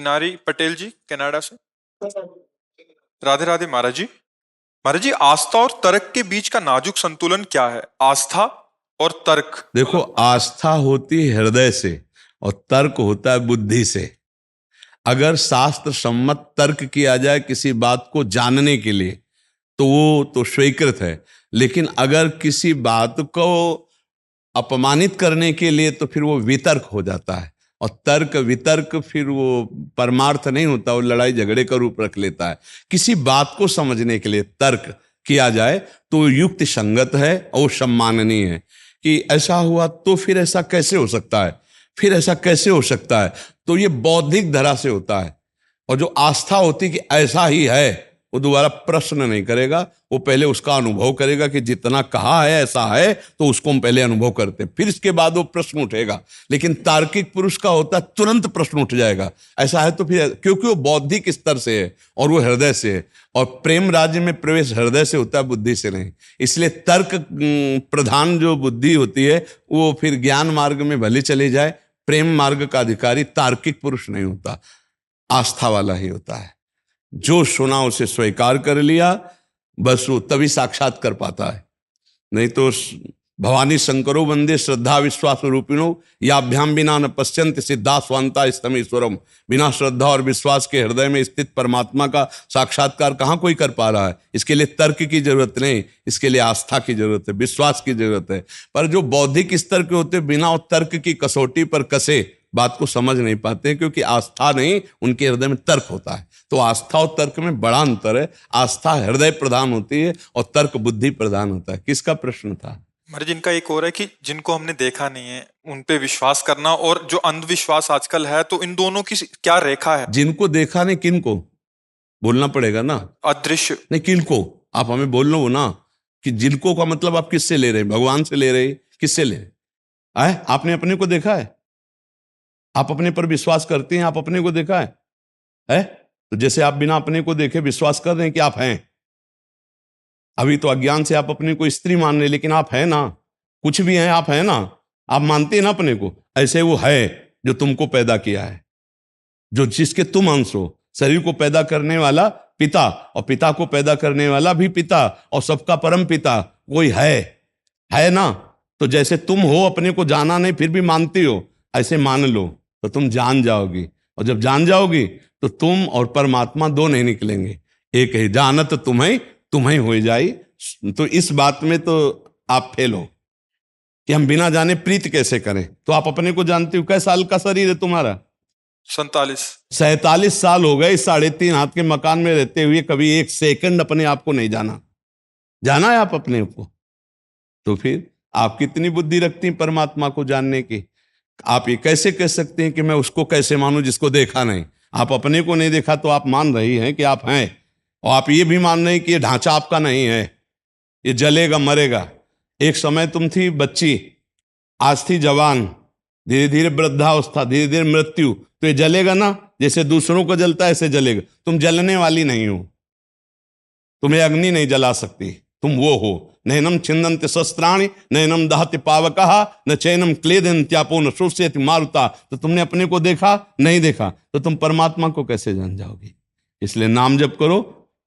मीनारी पटेल जी Canada से। राधे राधे महाराज जी। महाराज जी, आस्था और तर्क के बीच का नाजुक संतुलन क्या है? आस्था और तर्क। देखो, आस्था होती है हृदय से और तर्क होता है बुद्धि से। अगर शास्त्र सम्मत तर्क किया जाए किसी बात को जानने के लिए तो वो तो स्वीकृत है, लेकिन अगर किसी बात को अपमानित करने के लिए तो फिर वो वितर्क हो जाता है। और तर्क वितर्क फिर वो परमार्थ नहीं होता, वो लड़ाई झगड़े का रूप रख लेता है। किसी बात को समझने के लिए तर्क किया जाए तो युक्ति संगत है और सम्माननीय है कि ऐसा हुआ तो फिर ऐसा कैसे हो सकता है, फिर ऐसा कैसे हो सकता है। तो ये बौद्धिक धरा से होता है। और जो आस्था होती कि ऐसा ही है, वो दोबारा प्रश्न नहीं करेगा, वो पहले उसका अनुभव करेगा कि जितना कहा है ऐसा है, तो उसको हम पहले अनुभव करते हैं, फिर इसके बाद वो प्रश्न उठेगा। लेकिन तार्किक पुरुष का होता है तुरंत प्रश्न उठ जाएगा, ऐसा है तो फिर, क्योंकि वो बौद्धिक स्तर से है और वो हृदय से है। और प्रेम राज्य में प्रवेश हृदय से होता है, बुद्धि से नहीं। इसलिए तर्क प्रधान जो बुद्धि होती है वो फिर ज्ञान मार्ग में भले चले जाए, प्रेम मार्ग का अधिकारी तार्किक पुरुष नहीं होता, आस्था वाला ही होता है। जो सुना उसे स्वीकार कर लिया, बस वो तभी साक्षात कर पाता है। नहीं तो भवानी शंकरो वंदे श्रद्धा विश्वास रूपिणो याभ्याम बिना न पश्यन्ति सिद्धा स्वांता स्तमीश्वरम। बिना श्रद्धा और विश्वास के हृदय में स्थित परमात्मा का साक्षात्कार कहाँ कोई कर पा रहा है। इसके लिए तर्क की जरूरत नहीं, इसके लिए आस्था की जरूरत है, विश्वास की जरूरत है। पर जो बौद्धिक स्तर के होते बिना तर्क की कसौटी पर कसे बात को समझ नहीं पाते, क्योंकि आस्था नहीं, उनके हृदय में तर्क होता है। तो आस्था और तर्क में बड़ा अंतर है। आस्था हृदय प्रधान होती है और तर्क बुद्धि प्रधान होता है। किसका प्रश्न था? महाराज, इनका एक और है कि जिनको हमने देखा नहीं है उन पे विश्वास करना और जो अंधविश्वास आजकल है, तो इन दोनों की क्या रेखा है? जिनको देखा नहीं, किनको बोलना पड़ेगा ना, अदृश्य नहीं किनको। आप हमें बोल लो ना कि जिनको का मतलब आप किससे ले रहे हैं? भगवान से ले रहे हैं, किससे ले रहे हैं? आपने अपने को देखा है? आप अपने पर विश्वास करते हैं? आप अपने को देखा है? तो जैसे आप बिना अपने को देखे विश्वास कर रहे हैं कि आप हैं। अभी तो अज्ञान से आप अपने को स्त्री मान रहे, लेकिन आप हैं ना, कुछ भी हैं, आप हैं ना, आप मानते हैं ना अपने को। ऐसे वो है जो तुमको पैदा किया है, जो जिसके तुम अंश हो। शरीर को पैदा करने वाला पिता, और पिता को पैदा करने वाला भी पिता, और सबका परम पिता कोई है ना। तो जैसे तुम हो, अपने को जाना नहीं फिर भी मानते हो, ऐसे मान लो तो तुम जान जाओगी। और जब जान जाओगी तो तुम और परमात्मा दो नहीं निकलेंगे, एक ही। जानत तुम्हें हो जाई। तो इस बात में तो आप फेल हो कि हम बिना जाने प्रीत कैसे करें। तो आप अपने को जानते हो। कैसे साल का शरीर है तुम्हारा? 47 साल हो गए 3.5 हाथ के मकान में रहते हुए, कभी एक सेकंड अपने आप को नहीं जाना है आप अपने को। तो फिर आप कितनी बुद्धि रखती हैं परमात्मा को जानने की? आप ये कैसे कह सकते हैं कि मैं उसको कैसे मानूं जिसको देखा नहीं? आप अपने को नहीं देखा तो आप मान रही हैं कि आप हैं, और आप ये भी मान रहे हैं कि ये ढांचा आपका नहीं है, ये जलेगा मरेगा। एक समय तुम थी बच्ची, आज थी जवान, धीरे धीरे वृद्धावस्था, धीरे धीरे मृत्यु। तो ये जलेगा ना, जैसे दूसरों को जलता है ऐसे जलेगा। तुम जलने वाली नहीं हो, तुम्हें अग्नि नहीं जला सकती, तुम वो हो। नैनम छिन्दन्ति शस्त्राणि नैनम दहति पावकः न चैनम क्लेदन्त्यापो न शोष्यति मारुता। तो तुमने अपने को देखा नहीं देखा, तो तुम परमात्मा को कैसे जान जाओगी? इसलिए नाम जप करो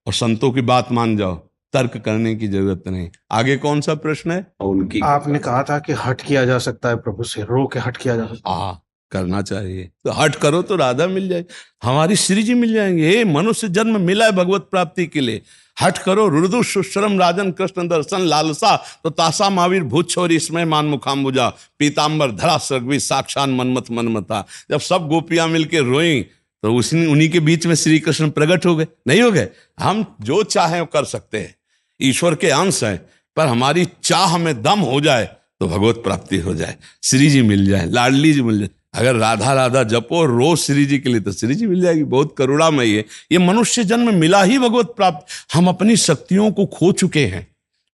और संतों की बात मान जाओ, तर्क करने की जरूरत नहीं। आगे कौन सा प्रश्न है? उनकी आपने कहा था कि हट किया जा सकता है, प्रभु से रो के हट किया जा सकता है। करना चाहिए। तो हट करो तो राधा मिल जाए, हमारी श्री जी मिल जाएंगे। हे, मनुष्य जन्म मिला है भगवत प्राप्ति के लिए। हट करो। रुदु सुश्रम राजन कृष्ण दर्शन लालसा तो तासा मावीर भूत छोरी इसमें मान मुखाम्बुजा पीताम्बर धरा सर्गवी साक्षान मनमत मनमता। जब सब गोपियां मिलके रोई तो उन्हीं के बीच में श्री कृष्ण प्रकट हो गए, नहीं हो गए? हम जो चाहें वो कर सकते हैं, ईश्वर के अंश हैं, पर हमारी चाह में दम हो जाए तो भगवत प्राप्ति हो जाए, श्री जी मिल जाए, लाडली जी मिल जाए। अगर राधा राधा जपो रोज श्री जी के लिए तो श्री जी मिल जाएगी। बहुत करुणामयी है। ये मनुष्य जन्म मिला ही भगवत प्राप्त। हम अपनी शक्तियों को खो चुके हैं,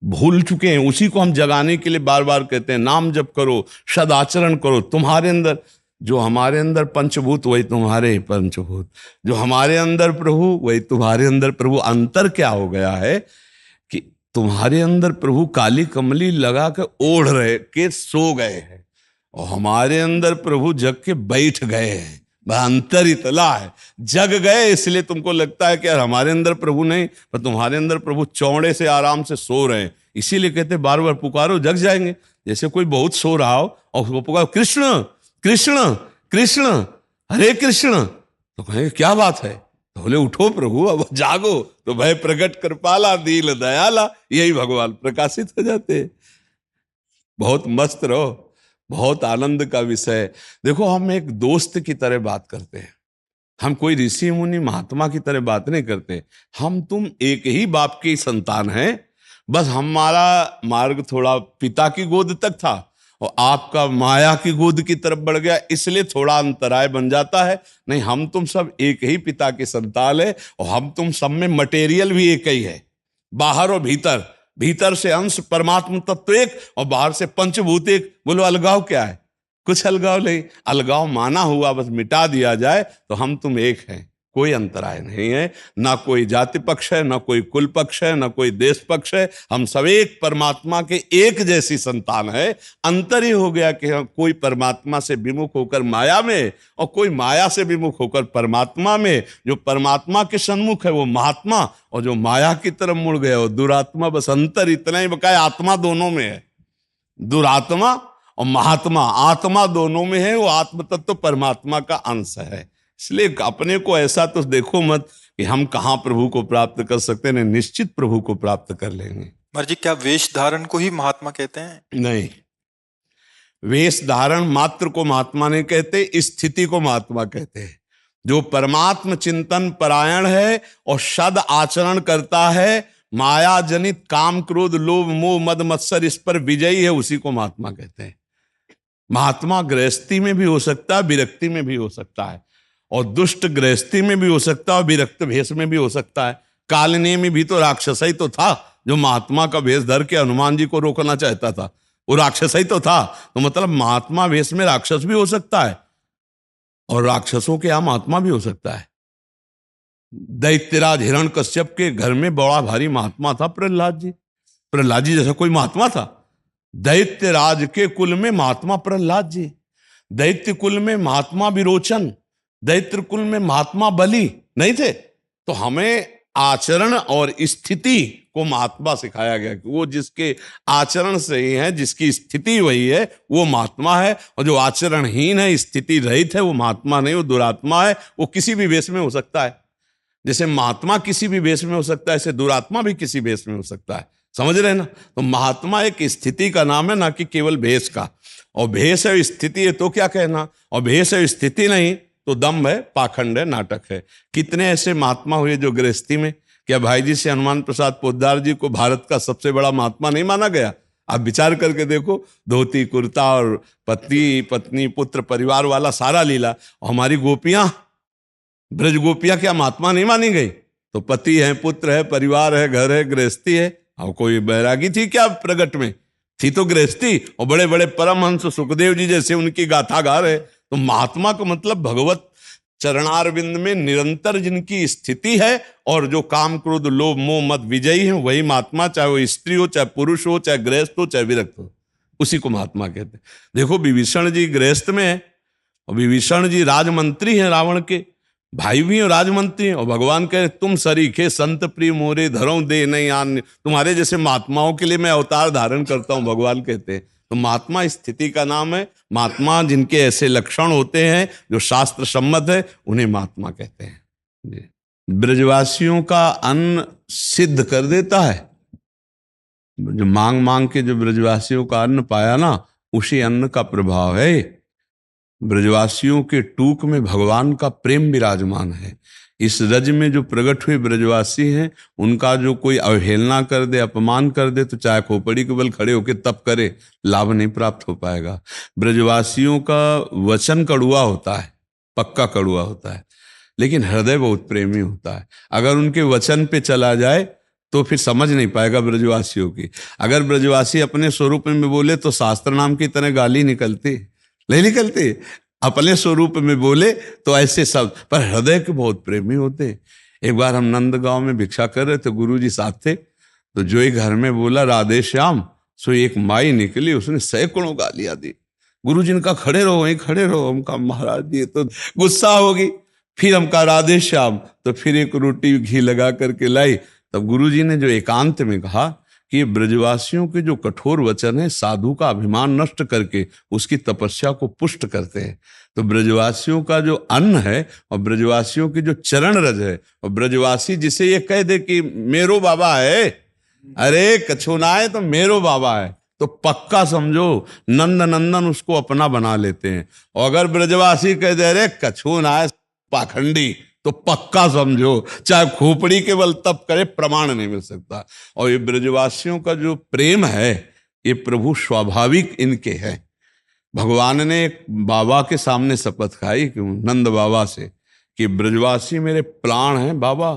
भूल चुके हैं, उसी को हम जगाने के लिए बार बार कहते हैं नाम जप करो, सदाचरण करो। तुम्हारे अंदर जो हमारे अंदर पंचभूत वही तुम्हारे पंचभूत, जो हमारे अंदर प्रभु वही तुम्हारे अंदर प्रभु। अंतर क्या हो गया है कि तुम्हारे अंदर प्रभु काली कमली लगा के ओढ़ रहे के सो गए हैं, और हमारे अंदर प्रभु जग के बैठ गए हैं, अंतर इतना है, जग गए इसलिए तुमको लगता है कि यार हमारे अंदर प्रभु नहीं, पर तुम्हारे अंदर प्रभु चौड़े से आराम से सो रहे हैं। इसीलिए कहते बार बार पुकारो जग जाएंगे। जैसे कोई बहुत सो रहा हो और वो पुकारो कृष्ण कृष्ण कृष्ण हरे कृष्ण, तो कहेंगे क्या बात है, तो बोले उठो प्रभु अब जागो, तो भय प्रकट कर पाला दीन दयाला, यही भगवान प्रकाशित हो जाते हैं। बहुत मस्त रहो, बहुत आनंद का विषय। देखो हम एक दोस्त की तरह बात करते हैं, हम कोई ऋषि मुनि महात्मा की तरह बात नहीं करते। हम तुम एक ही बाप की संतान हैं, बस हमारा मार्ग थोड़ा पिता की गोद तक था और आपका माया की गोद की तरफ बढ़ गया, इसलिए थोड़ा अंतराय बन जाता है। नहीं, हम तुम सब एक ही पिता के संतान है और हम तुम सब में मटेरियल भी एक ही है, बाहर और भीतर, भीतर से अंश परमात्मा तत्व एक और बाहर से पंचभूत एक। बोलो अलगाव क्या है, कुछ अलगाव नहीं। अलगाव माना हुआ बस मिटा दिया जाए तो हम तुम एक हैं, कोई अंतराय नहीं है। ना कोई जाति पक्ष है, ना कोई कुल पक्ष है, ना कोई देश पक्ष है। हम सब एक परमात्मा के एक जैसी संतान है। अंतर ही हो गया कि कोई परमात्मा से विमुख होकर माया में और कोई माया से विमुख होकर परमात्मा में। जो परमात्मा के सन्मुख है वो महात्मा, और जो माया की तरफ मुड़ गया वो दुरात्मा। बस अंतर इतना ही बकाया, आत्मा दोनों में है, दुरात्मा और महात्मा आत्मा दोनों में है। वो आत्म तत्व परमात्मा का अंश है। इसलिए अपने को ऐसा तो देखो मत कि हम कहाँ प्रभु को प्राप्त कर सकते हैं, निश्चित प्रभु को प्राप्त कर लेंगे। महाराज जी, क्या वेश धारण को ही महात्मा कहते हैं? नहीं, वेश धारण मात्र को महात्मा नहीं कहते, स्थिति को महात्मा कहते हैं। जो परमात्म चिंतन परायण है और सद आचरण करता है, माया जनित काम क्रोध लोभ मोह मद मत्सर इस पर विजयी है, उसी को महात्मा कहते हैं। महात्मा गृहस्थी में भी हो सकता है, विरक्ति में भी हो सकता है, और दुष्ट गृहस्थी में भी हो सकता है और विरक्त भेष में भी हो सकता है। कालने में भी तो राक्षस ही तो था, जो महात्मा का भेष धर के हनुमान जी को रोकना चाहता था, वो राक्षस ही तो था। तो मतलब महात्मा भेष में राक्षस भी हो सकता है और राक्षसों के यहां महात्मा भी हो सकता है। दैत्यराज हिरण्यकश्यप के घर में बड़ा भारी महात्मा था प्रहलाद जी। प्रहलाद जी जैसा कोई महात्मा था? दैत्यराज के कुल में महात्मा प्रहलाद जी, दैत्य कुल में महात्मा विरोचन, दैत्य कुल में महात्मा बलि नहीं थे। तो हमें आचरण और स्थिति को महात्मा सिखाया गया कि वो जिसके आचरण से ही है, जिसकी स्थिति वही है, वो महात्मा है। और जो आचरणहीन है, स्थिति रहित है, वो महात्मा नहीं, वो दुरात्मा है। वो किसी भी वेश में हो सकता है। जैसे महात्मा किसी भी वेश में हो सकता है, ऐसे दुरात्मा भी किसी वेश में हो सकता है। समझ रहे ना? तो महात्मा एक स्थिति का नाम है, ना कि केवल भेष का। और भेष है स्थिति है तो क्या कहना, और भेष है स्थिति नहीं तो दम्भ है, पाखंड है, नाटक है। कितने ऐसे महात्मा हुए जो गृहस्थी में, क्या भाई जी से हनुमान प्रसाद पोद्दार जी को भारत का सबसे बड़ा महात्मा नहीं माना गया? आप विचार करके देखो, धोती कुर्ता और पति पत्नी पुत्र परिवार वाला सारा लीला। और हमारी गोपियां, ब्रज गोपियां क्या महात्मा नहीं मानी गई? तो पति है, पुत्र है, परिवार है, घर है, गृहस्थी है। और कोई बैरागी थी क्या प्रगट में? थी तो गृहस्थी। और बड़े बड़े परमहंस सुखदेव जी जैसे उनकी गाथा गा रहे। तो महात्मा का मतलब भगवत चरणारविंद में निरंतर जिनकी स्थिति है और जो काम क्रोध लोभ मोह मद विजयी है, वही महात्मा। चाहे वो स्त्री हो, चाहे पुरुष हो, चाहे गृहस्थ हो, चाहे विरक्त हो, उसी को महात्मा कहते हैं। देखो विभीषण जी गृहस्थ में है और विभीषण जी राजमंत्री हैं, रावण के भाई भी और राजमंत्री हैं। और भगवान कहे तुम सरीखे संत प्रिय मोरे धरो दे नहीं आन्य। तुम्हारे जैसे महात्माओं के लिए मैं अवतार धारण करता हूं, भगवान कहते हैं। तो महात्मा स्थिति का नाम है। महात्मा जिनके ऐसे लक्षण होते हैं जो शास्त्र सम्मत है, उन्हें महात्मा कहते हैं। ब्रजवासियों का अन्न सिद्ध कर देता है। जो मांग मांग के जो ब्रजवासियों का अन्न पाया ना, उसी अन्न का प्रभाव है। ब्रजवासियों के टूक में भगवान का प्रेम विराजमान है। इस रज में जो प्रकट हुए ब्रजवासी हैं, उनका जो कोई अवहेलना कर दे, अपमान कर दे, तो चाहे खोपड़ी के बल खड़े होकर तप करे, लाभ नहीं प्राप्त हो पाएगा। ब्रजवासियों का वचन कड़ुआ होता है, पक्का कड़ुआ होता है, लेकिन हृदय बहुत प्रेमी होता है। अगर उनके वचन पे चला जाए तो फिर समझ नहीं पाएगा ब्रजवासियों की। अगर ब्रजवासी अपने स्वरूप में बोले तो शास्त्र नाम की तरह गाली निकलती नहीं निकलती। अपने स्वरूप में बोले तो ऐसे सब, पर हृदय के बहुत प्रेमी होते हैं। एक बार हम नंदगांव में भिक्षा कर रहे थे, गुरुजी साथ थे। तो जो एक घर में बोला राधे श्याम, सो एक माई निकली, उसने सैकड़ों गालियां दी। गुरुजी ने कहा खड़े रहो, वहीं खड़े रहो। हम कहा महाराज ये तो गुस्सा होगी। फिर हम कहा राधे श्याम, तो फिर एक रोटी घी लगा करके लाई। तब गुरुजी ने जो एकांत में कहा कि ये ब्रजवासियों के जो कठोर वचन है साधु का अभिमान नष्ट करके उसकी तपस्या को पुष्ट करते हैं। तो ब्रजवासियों का जो अन्न है और ब्रजवासियों की जो चरण रज है, और ब्रजवासी जिसे ये कह दे कि मेरो बाबा है, अरे कछुना है तो मेरो बाबा है, तो पक्का समझो नंद नंदन उसको अपना बना लेते हैं। और अगर ब्रजवासी कह दे अरे कछुना है पाखंडी, तो पक्का समझो चाहे खोपड़ी के बल तप करे प्रमाण नहीं मिल सकता। और ये ब्रजवासियों का जो प्रेम है ये प्रभु स्वाभाविक इनके है। भगवान ने एक बाबा के सामने शपथ खाई कि नंद बाबा से कि ब्रजवासी मेरे प्राण हैं बाबा,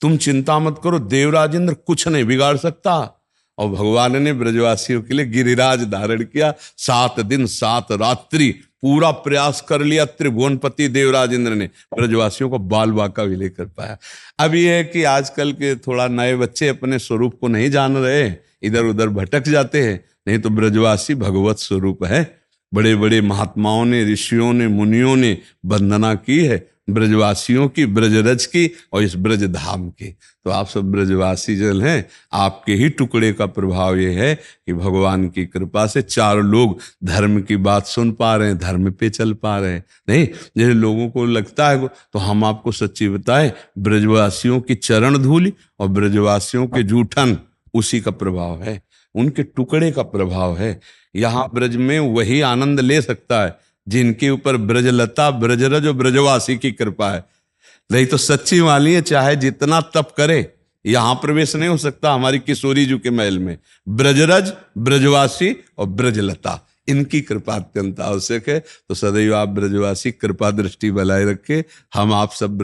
तुम चिंता मत करो, देवराज इंद्र कुछ नहीं बिगाड़ सकता। और भगवान ने ब्रजवासियों के लिए गिरिराज धारण किया। 7 दिन 7 रात्रि पूरा प्रयास कर लिया त्रिभुवनपति देवराज इंद्र ने, ब्रजवासियों को बाल बांका भी लेकर पाया। अब यह है कि आजकल के थोड़ा नए बच्चे अपने स्वरूप को नहीं जान रहे, इधर उधर भटक जाते हैं, नहीं तो ब्रजवासी भगवत स्वरूप है। बड़े बड़े महात्माओं ने, ऋषियों ने, मुनियों ने वंदना की है ब्रजवासियों की, ब्रजरज की और इस ब्रज धाम की। तो आप सब ब्रजवासी जन हैं, आपके ही टुकड़े का प्रभाव ये है कि भगवान की कृपा से 4 लोग धर्म की बात सुन पा रहे हैं, धर्म पे चल पा रहे हैं। नहीं जैसे लोगों को लगता है, तो हम आपको सच्ची बताएं, ब्रजवासियों की चरण धूलि और ब्रजवासियों के जूठन उसी का प्रभाव है, उनके टुकड़े का प्रभाव है। यहाँ ब्रज में वही आनंद ले सकता है जिनके ऊपर ब्रजलता, ब्रजरज और ब्रजवासी की कृपा है। नहीं तो सच्ची मानिए चाहे जितना तप करे यहां प्रवेश नहीं हो सकता हमारी किशोरी जी के महल में। ब्रजरज, ब्रजवासी और ब्रजलता, इनकी कृपा अत्यंत आवश्यक है। तो सदैव आप ब्रजवासी कृपा दृष्टि बनाए रखे। हम आप सब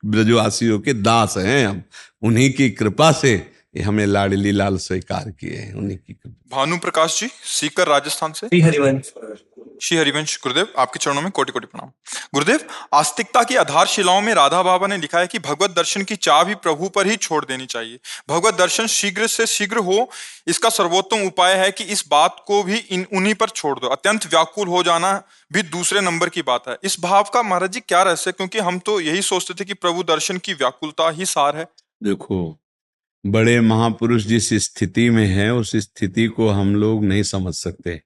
ब्रजवासियों के दास हैं, हम उन्हीं की कृपा से ये हमें लाडली लाल स्वीकार किए हैं, उन्हीं की कृपा। भानु प्रकाश जी सीकर राजस्थान से। श्री हरिवंश गुरुदेव, आपके चरणों में कोटि कोटि प्रणाम। गुरुदेव, आस्तिकता की आधारशिलाओं में राधा बाबा ने लिखा है कि भगवत दर्शन की चाह भी प्रभु पर ही छोड़ देनी चाहिए। भगवत दर्शन शीघ्र से शीघ्र हो, इसका सर्वोत्तम उपाय है कि इस बात को भी उन्हीं पर छोड़ दो। अत्यंत व्याकुल हो जाना भी दूसरे नंबर की बात है। इस भाव का महाराज जी क्या रहस्य? क्योंकि हम तो यही सोचते थे कि प्रभु दर्शन की व्याकुलता ही सार है। देखो, बड़े महापुरुष जिस स्थिति में है उस स्थिति को हम लोग नहीं समझ सकते।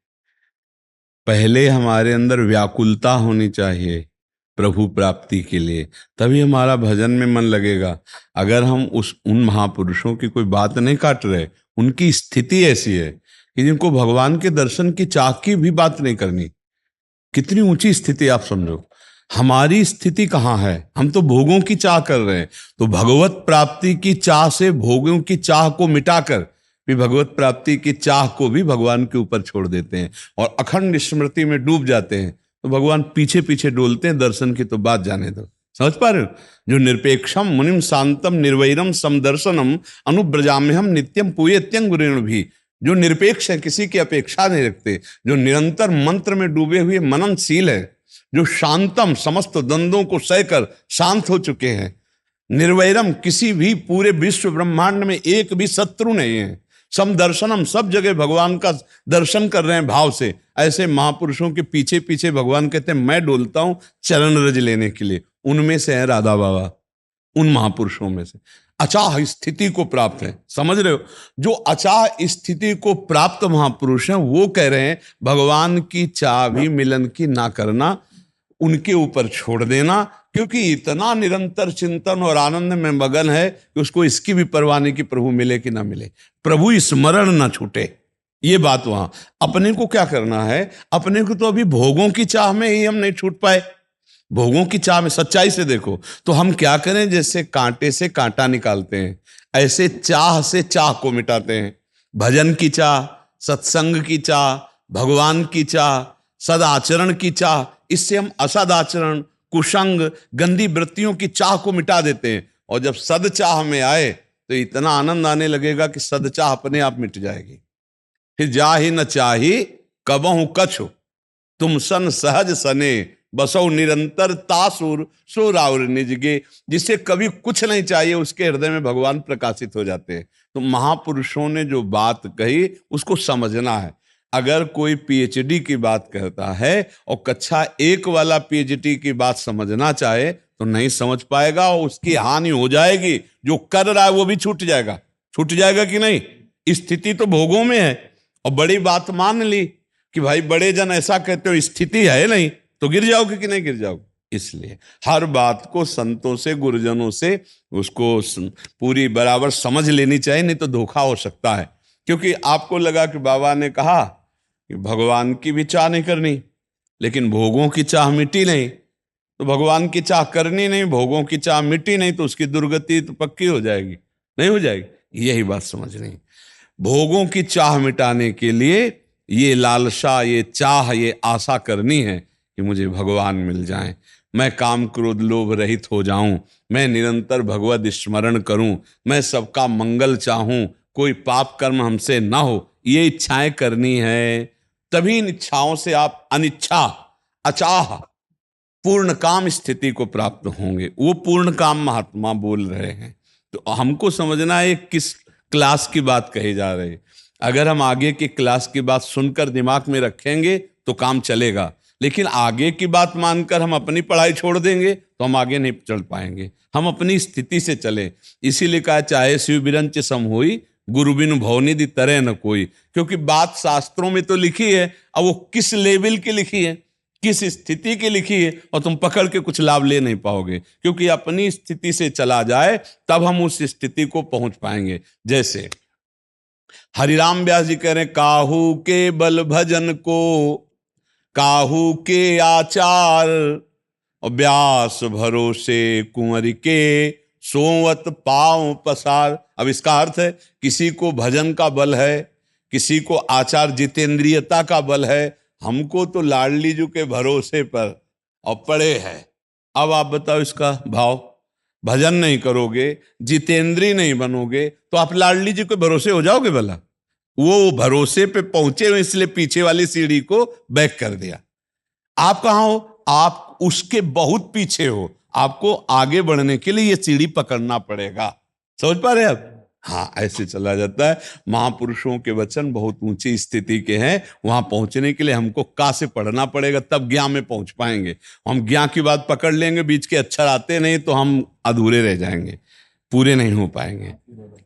पहले हमारे अंदर व्याकुलता होनी चाहिए प्रभु प्राप्ति के लिए, तभी हमारा भजन में मन लगेगा। अगर हम उन महापुरुषों की कोई बात नहीं काट रहे, उनकी स्थिति ऐसी है कि जिनको भगवान के दर्शन की चाह की भी बात नहीं करनी, कितनी ऊंची स्थिति आप समझो। हमारी स्थिति कहाँ है? हम तो भोगों की चाह कर रहे हैं। तो भगवत प्राप्ति की चाह से भोगों की चाह को मिटाकर भी भगवत प्राप्ति की चाह को भी भगवान के ऊपर छोड़ देते हैं और अखंड स्मृति में डूब जाते हैं। तो भगवान पीछे पीछे डोलते हैं, दर्शन की तो बात जाने दो। समझ पा रहे हो? जो निरपेक्षम मुनिम शांतम निर्वैरम समदर्शनम अनुब्रजाम्यहम नित्यम पूयत्यं गुरेण भी, जो निरपेक्ष है, किसी की अपेक्षा नहीं रखते, जो निरंतर मंत्र में डूबे हुए मननशील है, जो शांतम समस्त द्वंद्वों को सहकर शांत हो चुके हैं, निर्वैरम किसी भी पूरे विश्व ब्रह्मांड में एक भी शत्रु नहीं है, समदर्शनम सब जगह भगवान का दर्शन कर रहे हैं भाव से। ऐसे महापुरुषों के पीछे पीछे भगवान कहते हैं मैं डोलता हूं चरण रज लेने के लिए। उनमें से है राधा बाबा, उन महापुरुषों में से अचाह स्थिति को प्राप्त है। समझ रहे हो? जो अचाह स्थिति को प्राप्त महापुरुष हैं वो कह रहे हैं भगवान की चाह भी मिलन की ना करना, उनके ऊपर छोड़ देना, क्योंकि इतना निरंतर चिंतन और आनंद में मगन है कि उसको इसकी भी परवाह नहीं कि प्रभु मिले कि ना मिले, प्रभु स्मरण ना छूटे। ये बात वहां अपने को क्या करना है, अपने को तो अभी भोगों की चाह में ही हम नहीं छूट पाए। भोगों की चाह में सच्चाई से देखो तो हम क्या करें, जैसे कांटे से कांटा निकालते हैं ऐसे चाह से चाह को मिटाते हैं। भजन की चाह, सत्संग की चाह, भगवान की चाह, सदाचरण की चाह, इससे हम असदाचरण, कुसंग, गंदी वृत्तियों की चाह को मिटा देते हैं। और जब सदचाह में आए तो इतना आनंद आने लगेगा कि सदचाह अपने आप मिट जाएगी। फिर जा ही न चाही कबहु कछु, तुम सन सहज सने, बसो निरंतर तासुर सो राउर निजगे। जिससे कभी कुछ नहीं चाहिए उसके हृदय में भगवान प्रकाशित हो जाते हैं। तो महापुरुषों ने जो बात कही उसको समझना है। अगर कोई पीएचडी की बात करता है और कक्षा 1 वाला पीएचडी की बात समझना चाहे तो नहीं समझ पाएगा और उसकी हानि हो जाएगी। जो कर रहा है वो भी छूट जाएगा। छूट जाएगा कि नहीं? स्थिति तो भोगों में है। और बड़ी बात मान ली कि भाई बड़े जन ऐसा कहते हो, स्थिति है नहीं, तो गिर जाओगे कि नहीं गिर जाओगे? इसलिए हर बात को संतों से, गुरुजनों से उसको पूरी बराबर समझ लेनी चाहिए, नहीं तो धोखा हो सकता है। क्योंकि आपको लगा कि बाबा ने कहा कि भगवान की भी चाह नहीं करनी, लेकिन भोगों की चाह मिटी नहीं, तो भगवान की चाह करनी नहीं, भोगों की चाह मिटी नहीं, तो उसकी दुर्गति तो पक्की हो जाएगी, नहीं हो जाएगी? यही बात समझनी। भोगों की चाह मिटाने के लिए ये लालसा, ये चाह, ये आशा करनी है कि मुझे भगवान मिल जाएं, मैं काम क्रोध लोभ रहित हो जाऊं, मैं निरंतर भगवत स्मरण करूं, मैं सबका मंगल चाहूं, कोई पाप कर्म हमसे ना हो, ये इच्छाएं करनी है। तभी इन इच्छाओं से आप अनिच्छा, अचाह, पूर्ण काम स्थिति को प्राप्त होंगे। वो पूर्ण काम महात्मा बोल रहे हैं। तो हमको समझना है किस क्लास की बात कही जा रही है। अगर हम आगे की क्लास की बात सुनकर दिमाग में रखेंगे तो काम चलेगा, लेकिन आगे की बात मानकर हम अपनी पढ़ाई छोड़ देंगे तो हम आगे नहीं चल पाएंगे। हम अपनी स्थिति से चले। इसीलिए कहा चाहे शिव बिरंच सम होई, गुरु बिनु भवनिधि तरह न कोई। क्योंकि बात शास्त्रों में तो लिखी है, अब वो किस लेवल की लिखी है, किस स्थिति की लिखी है, और तुम पकड़ के कुछ लाभ ले नहीं पाओगे। क्योंकि अपनी स्थिति से चला जाए तब हम उस स्थिति को पहुंच पाएंगे। जैसे हरिराम व्यास जी कह रहे हैं, काहू के बल भजन को, काहू के आचार, और व्यास भरोसे कुंवर के सोवत पांव पसार। अब इसका अर्थ है किसी को भजन का बल है, किसी को आचार जितेंद्रियता का बल है, हमको तो लाडली जी के भरोसे पर और पड़े है। अब आप बताओ इसका भाव। भजन नहीं करोगे, जितेंद्रीय नहीं बनोगे, तो आप लाडली जी के भरोसे हो जाओगे भला? वो भरोसे पे पहुंचे हुए, इसलिए पीछे वाली सीढ़ी को बैक कर दिया। आप कहां हो? आप उसके बहुत पीछे हो। आपको आगे बढ़ने के लिए ये सीढ़ी पकड़ना पड़ेगा। समझ पा रहे आप? हाँ, ऐसे चला जाता है। महापुरुषों के वचन बहुत ऊंची स्थिति के हैं। वहां पहुंचने के लिए हमको का से पढ़ना पड़ेगा, तब ज्ञान में पहुंच पाएंगे। हम ज्ञान की बात पकड़ लेंगे, बीच के अक्षर आते नहीं तो हम अधूरे रह जाएंगे, पूरे नहीं हो पाएंगे।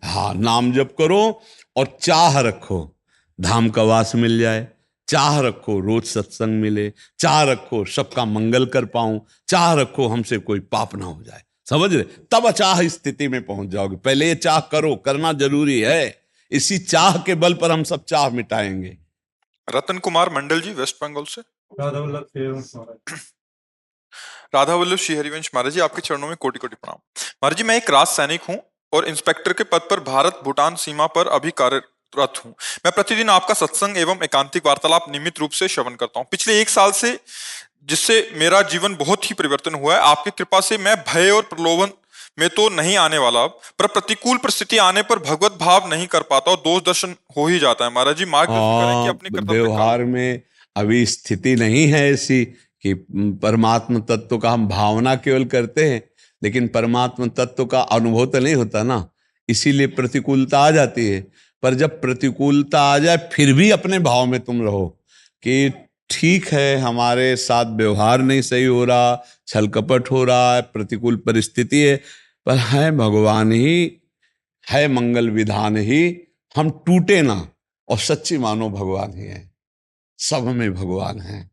हाँ, नाम जप करो और चाह रखो धाम का वास मिल जाए, चाह रखो रोज सत्संग मिले, चाह रखो सबका मंगल कर पाऊं, चाह रखो हमसे कोई पाप ना हो जाए। समझ रहे? तब अचाह स्थिति में पहुंच जाओगे। पहले ये चाह करो, करना जरूरी है। इसी चाह के बल पर हम सब चाह मिटाएंगे। रतन कुमार मंडल जी, वेस्ट बंगाल से। राधा वल्लभ श्री हरिवंश महाराज जी, आपके चरणों में कोटि कोटि प्रणाम। महाराज जी, मैं एक राज सैनिक हूं और इंस्पेक्टर के पद पर भारत भूटान सीमा पर अभी कार्यरत हूं। मैं प्रतिदिन आपका सत्संग एवं एकांतिक वार्तालाप नियमित रूप से श्रवण करता हूं पिछले 1 साल से, जिससे मेरा जीवन बहुत ही परिवर्तन हुआ है। आपकी कृपा से मैं भय और प्रलोभन में तो नहीं आने वाला, पर प्रतिकूल परिस्थिति आने पर भगवत भाव नहीं कर पाता और दोष दर्शन हो ही जाता है। महाराज जी, मार्गदर्शन करें कि अपनी कर्तव्य व्यवहार में अभी स्थिति नहीं है ऐसी कि परमात्मा तत्व का हम भावना केवल करते हैं, लेकिन परमात्मा तत्व का अनुभव तो नहीं होता ना, इसीलिए प्रतिकूलता आ जाती है। पर जब प्रतिकूलता आ जाए फिर भी अपने भाव में तुम रहो कि ठीक है, हमारे साथ व्यवहार नहीं सही हो रहा, छल कपट हो रहा है, प्रतिकूल परिस्थिति है, पर है भगवान ही है, मंगल विधान ही, हम टूटे ना और सच्ची मानो भगवान ही है, सब में भगवान है।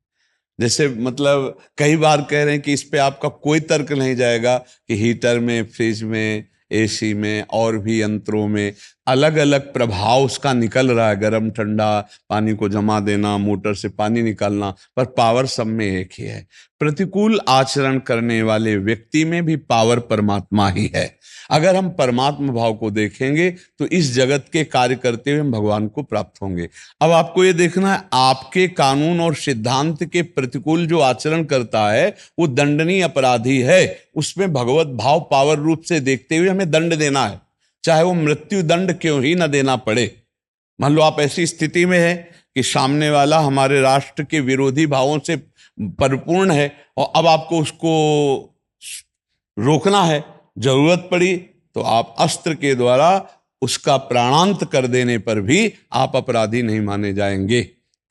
जैसे मतलब कई बार कह रहे हैं कि इस पे आपका कोई तर्क नहीं जाएगा कि हीटर में, फ्रिज में, एसी में और भी यंत्रों में अलग अलग प्रभाव उसका निकल रहा है, गर्म ठंडा, पानी को जमा देना, मोटर से पानी निकालना, पर पावर सब में एक ही है। प्रतिकूल आचरण करने वाले व्यक्ति में भी पावर परमात्मा ही है। अगर हम परमात्मा भाव को देखेंगे तो इस जगत के कार्य करते हुए हम भगवान को प्राप्त होंगे। अब आपको ये देखना है, आपके कानून और सिद्धांत के प्रतिकूल जो आचरण करता है वो दंडनीय अपराधी है। उसमें भगवत भाव पावर रूप से देखते हुए हमें दंड देना है, चाहे वो मृत्यु दंड क्यों ही ना देना पड़े। मान लो आप ऐसी स्थिति में है कि सामने वाला हमारे राष्ट्र के विरोधी भावों से परिपूर्ण है और अब आपको उसको रोकना है, जरूरत पड़ी तो आप अस्त्र के द्वारा उसका प्राणांत कर देने पर भी आप अपराधी नहीं माने जाएंगे।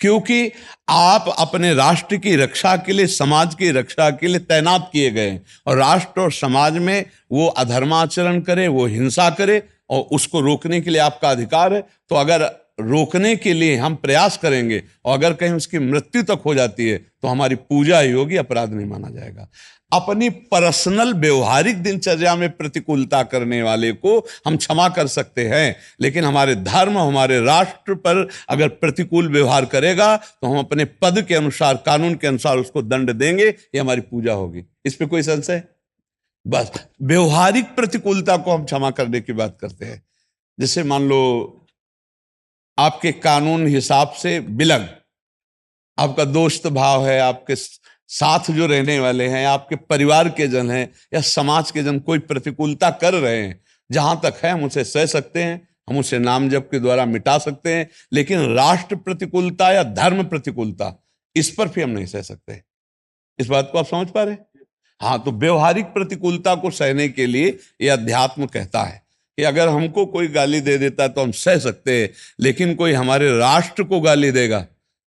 क्योंकि आप अपने राष्ट्र की रक्षा के लिए, समाज की रक्षा के लिए तैनात किए गए हैं। और राष्ट्र और समाज में वो अधर्माचरण करे, वो हिंसा करे, और उसको रोकने के लिए आपका अधिकार है। तो अगर रोकने के लिए हम प्रयास करेंगे और अगर कहीं उसकी मृत्यु तक हो जाती है तो हमारी पूजा ही होगी, अपराध नहीं माना जाएगा। अपनी पर्सनल व्यवहारिक दिनचर्या में प्रतिकूलता करने वाले को हम क्षमा कर सकते हैं, लेकिन हमारे धर्म, हमारे राष्ट्र पर अगर प्रतिकूल व्यवहार करेगा तो हम अपने पद के अनुसार, कानून के अनुसार उसको दंड देंगे, ये हमारी पूजा होगी। इस पे कोई संशय? बस व्यवहारिक प्रतिकूलता को हम क्षमा करने की बात करते हैं। जैसे मान लो आपके कानून हिसाब से बिलग, आपका दोस्त भाव है, आपके साथ जो रहने वाले हैं, आपके परिवार के जन हैं या समाज के जन कोई प्रतिकूलता कर रहे हैं, जहां तक है हम उसे सह सकते हैं, हम उसे नाम जप के द्वारा मिटा सकते हैं, लेकिन राष्ट्र प्रतिकूलता या धर्म प्रतिकूलता, इस पर भी हम नहीं सह सकते। इस बात को आप समझ पा रहे हैं? हाँ, तो व्यवहारिक प्रतिकूलता को सहने के लिए यह अध्यात्म कहता है कि अगर हमको कोई गाली दे देता है तो हम सह सकते हैं, लेकिन कोई हमारे राष्ट्र को गाली देगा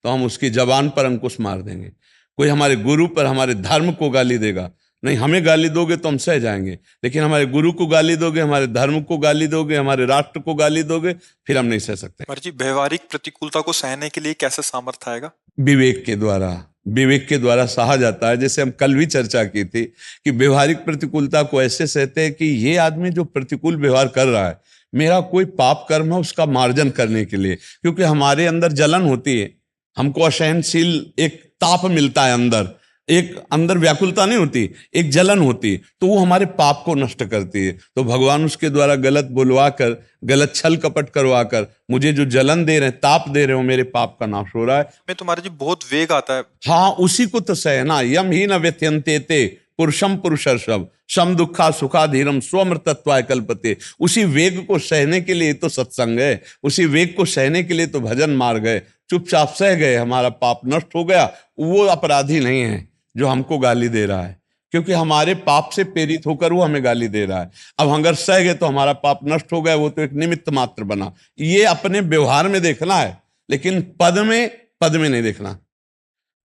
तो हम उसकी जबान पर अंकुश मार देंगे। कोई हमारे गुरु पर, हमारे धर्म को गाली देगा, नहीं हमें गाली दोगे तो हम सह जाएंगे, लेकिन हमारे गुरु को गाली दोगे, हमारे धर्म को गाली दोगे, हमारे राष्ट्र को गाली दोगे, फिर हम नहीं सह सकते। महाराज जी, व्यवहारिक प्रतिकूलता को सहने के लिए कैसे सामर्थ्य आएगा? विवेक के द्वारा, विवेक के द्वारा सहा जाता है। जैसे हम कल भी चर्चा की थी कि व्यवहारिक प्रतिकूलता को ऐसे सहते हैं कि ये आदमी जो प्रतिकूल व्यवहार कर रहा है, मेरा कोई पाप कर्म है उसका मार्जन करने के लिए, क्योंकि हमारे अंदर जलन होती है, हमको असहनशील एक ताप मिलता है अंदर, एक अंदर व्याकुलता नहीं होती, एक जलन होती, तो वो हमारे पाप को नष्ट करती है। तो भगवान उसके द्वारा गलत बुलवा कर, गलत छल कपट करवा कर मुझे जो जलन दे रहे हैं, ताप दे रहे हो, मेरे पाप का नाश हो रहा है। में तुम्हारे जी बहुत वेग आता है। हाँ, उसी को तो सहना। यम ही न व्यथयन्ते ते पुरुषम पुरुषर्षभ सम दुखा सुखा धीरम स्वमृतत्वाय कल्पते। उसी वेग को सहने के लिए तो सत्संग है, उसी वेग को सहने के लिए तो भजन मार्ग है। चुपचाप सह गए, हमारा पाप नष्ट हो गया, वो अपराधी नहीं है जो हमको गाली दे रहा है, क्योंकि हमारे पाप से प्रेरित होकर वो हमें गाली दे रहा है। अब अगर सह गए तो हमारा पाप नष्ट हो गया, वो तो एक निमित्त मात्र बना। ये अपने व्यवहार में देखना है, लेकिन पद में नहीं देखना,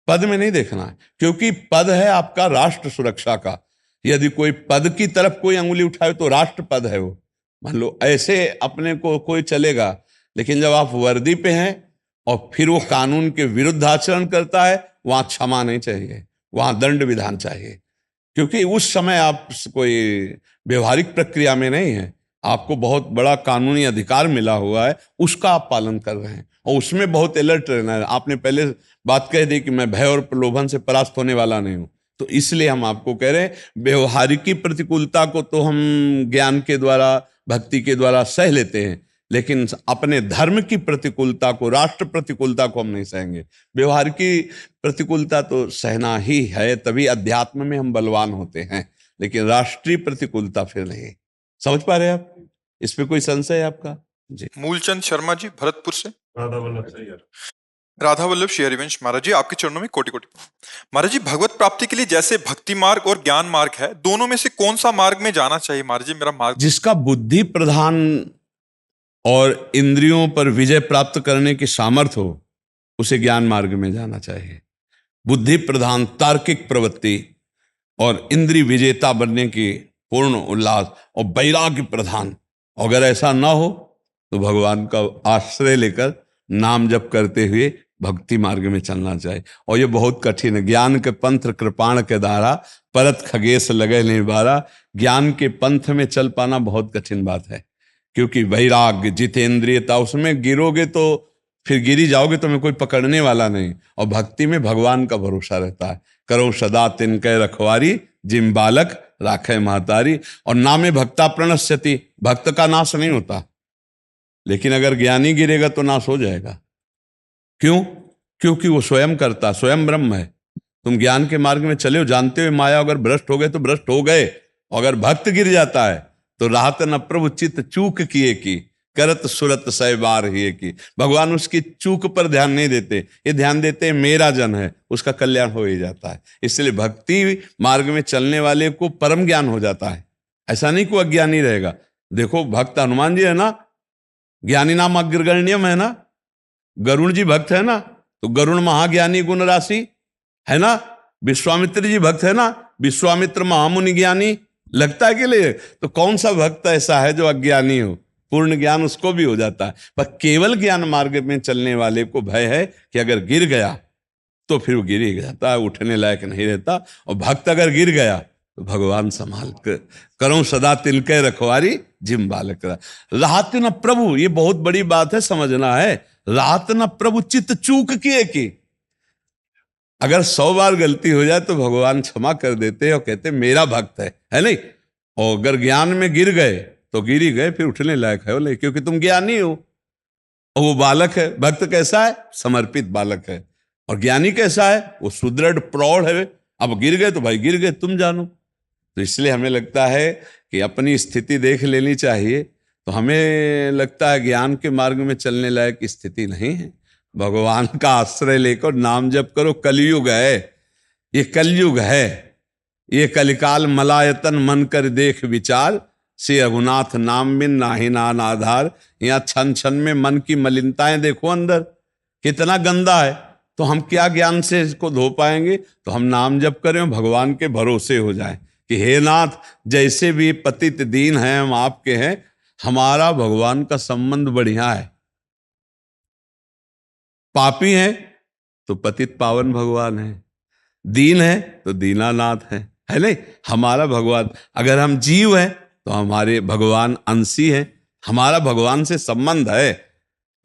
पद में नहीं देखना है, क्योंकि पद है आपका राष्ट्र सुरक्षा का। यदि कोई पद की तरफ कोई अंगुली उठाए तो राष्ट्र पद है वो। मान लो ऐसे अपने को कोई चलेगा, लेकिन जब आप वर्दी पे हैं और फिर वो कानून के विरुद्ध आचरण करता है, वहां क्षमा नहीं चाहिए, वहां दंड विधान चाहिए, क्योंकि उस समय आप कोई व्यवहारिक प्रक्रिया में नहीं है, आपको बहुत बड़ा कानूनी अधिकार मिला हुआ है, उसका आप पालन कर रहे हैं और उसमें बहुत अलर्ट रहना है। आपने पहले बात कह दी कि मैं भय और प्रलोभन से परास्त होने वाला नहीं हूं, तो इसलिए हम आपको कह रहे हैं व्यवहारिक प्रतिकूलता को तो हम ज्ञान के द्वारा, भक्ति के द्वारा सह लेते हैं, लेकिन अपने धर्म की प्रतिकूलता को, राष्ट्र प्रतिकूलता को हम नहीं सहेंगे। व्यवहार की प्रतिकूलता तो सहना ही है, तभी अध्यात्म में हम बलवान होते हैं, लेकिन राष्ट्रीय प्रतिकूलता फिर नहीं। समझ पा रहे हैं आप? इस पे कोई संशय है आपका? जी। मूलचंद शर्मा जी, भरतपुर से। राधा वल्लभ श्री हरिवंश महाराज जी, आपके चरणों में कोटि कोटि। महाराज जी, भगवत प्राप्ति के लिए जैसे भक्ति मार्ग और ज्ञान मार्ग है, दोनों में से कौन सा मार्ग में जाना चाहिए? महाराज जी, मेरा मार्ग जिसका बुद्धि प्रधान और इंद्रियों पर विजय प्राप्त करने की सामर्थ्य हो, उसे ज्ञान मार्ग में जाना चाहिए। बुद्धि प्रधान तार्किक प्रवृत्ति और इंद्रिय विजेता बनने की पूर्ण उल्लास और वैराग्य प्रधान, अगर ऐसा ना हो तो भगवान का आश्रय लेकर नाम जप करते हुए भक्ति मार्ग में चलना चाहिए। और ये बहुत कठिन है। ज्ञान के पंथ कृपाण के धारा, परत खगेश लगे नहीं बारा। ज्ञान के पंथ में चल पाना बहुत कठिन बात है, क्योंकि वैराग्य, जितेंद्रियता, उसमें गिरोगे तो फिर गिरी जाओगे तो मैं कोई पकड़ने वाला नहीं। और भक्ति में भगवान का भरोसा रहता है। करो सदा तिनके रखवारी, जिम बालक राखे महतारी। और नामे भक्ता प्रणश्यति, भक्त का नाश नहीं होता, लेकिन अगर ज्ञानी गिरेगा तो नाश हो जाएगा। क्यों? क्योंकि वो स्वयं करता, स्वयं ब्रह्म है। तुम ज्ञान के मार्ग में चले हो, जानते हुए माया अगर भ्रष्ट हो गए तो भ्रष्ट हो गए। अगर भक्त गिर जाता है तो राहत न प्रभु चित्त चूक किए की, करत सुरत सै बार ही की। भगवान उसकी चूक पर ध्यान नहीं देते, ये ध्यान देते हैं मेरा जन है, उसका कल्याण हो ही जाता है। इसलिए भक्ति मार्ग में चलने वाले को परम ज्ञान हो जाता है। ऐसा नहीं कोई अज्ञानी रहेगा। देखो भक्त हनुमान जी है ना, ज्ञानी नाम अग्रगण्यम है ना, गरुड़ जी भक्त है ना, तो गरुण महाज्ञानी गुण राशि है ना, विश्वामित्र जी भक्त है ना, विश्वामित्र महामुनि ज्ञानी लगता है कि ले, तो कौन सा भक्त ऐसा है जो अज्ञानी हो? पूर्ण ज्ञान उसको भी हो जाता है, पर केवल ज्ञान मार्ग में चलने वाले को भय है कि अगर गिर गया तो फिर वो गिर ही जाता है, उठने लायक नहीं रहता। और भक्त अगर गिर गया तो भगवान संभाल कर करो सदा तिनके रखवारी जिम बालक राहत न प्रभु। ये बहुत बड़ी बात है, समझना है। राहत न प्रभु चित्त चूक किए की, अगर 100 बार गलती हो जाए तो भगवान क्षमा कर देते और कहते मेरा भक्त है नहीं। और अगर ज्ञान में गिर गए तो गिर ही गए, फिर उठने लायक है नहीं, क्योंकि तुम ज्ञानी हो। और वो बालक है, भक्त कैसा है? समर्पित बालक है। और ज्ञानी कैसा है? वो सुदृढ़ प्रौढ़ है। अब गिर गए तो भाई गिर गए, तुम जानो। तो इसलिए हमें लगता है कि अपनी स्थिति देख लेनी चाहिए। तो हमें लगता है ज्ञान के मार्ग में चलने लायक स्थिति नहीं है। भगवान का आश्रय लेकर नाम जप करो। कलयुग है, ये कलयुग है, ये कलिकाल मलायतन मन कर देख विचार, से रघुनाथ नाम बिन नाहि नान आधार। यहाँ छन छन में मन की मलिनताएं देखो अंदर कितना गंदा है। तो हम क्या ज्ञान से इसको धो पाएंगे? तो हम नाम जप करें, भगवान के भरोसे हो जाएं कि हे नाथ, जैसे भी पतित दीन हैं हम आपके हैं, हमारा भगवान का संबंध बढ़िया है। पापी हैं तो पतित पावन भगवान है, दीन है तो दीनानाथ है नहीं। हमारा भगवान, अगर हम जीव हैं तो हमारे भगवान अंशी हैं, हमारा भगवान से संबंध है।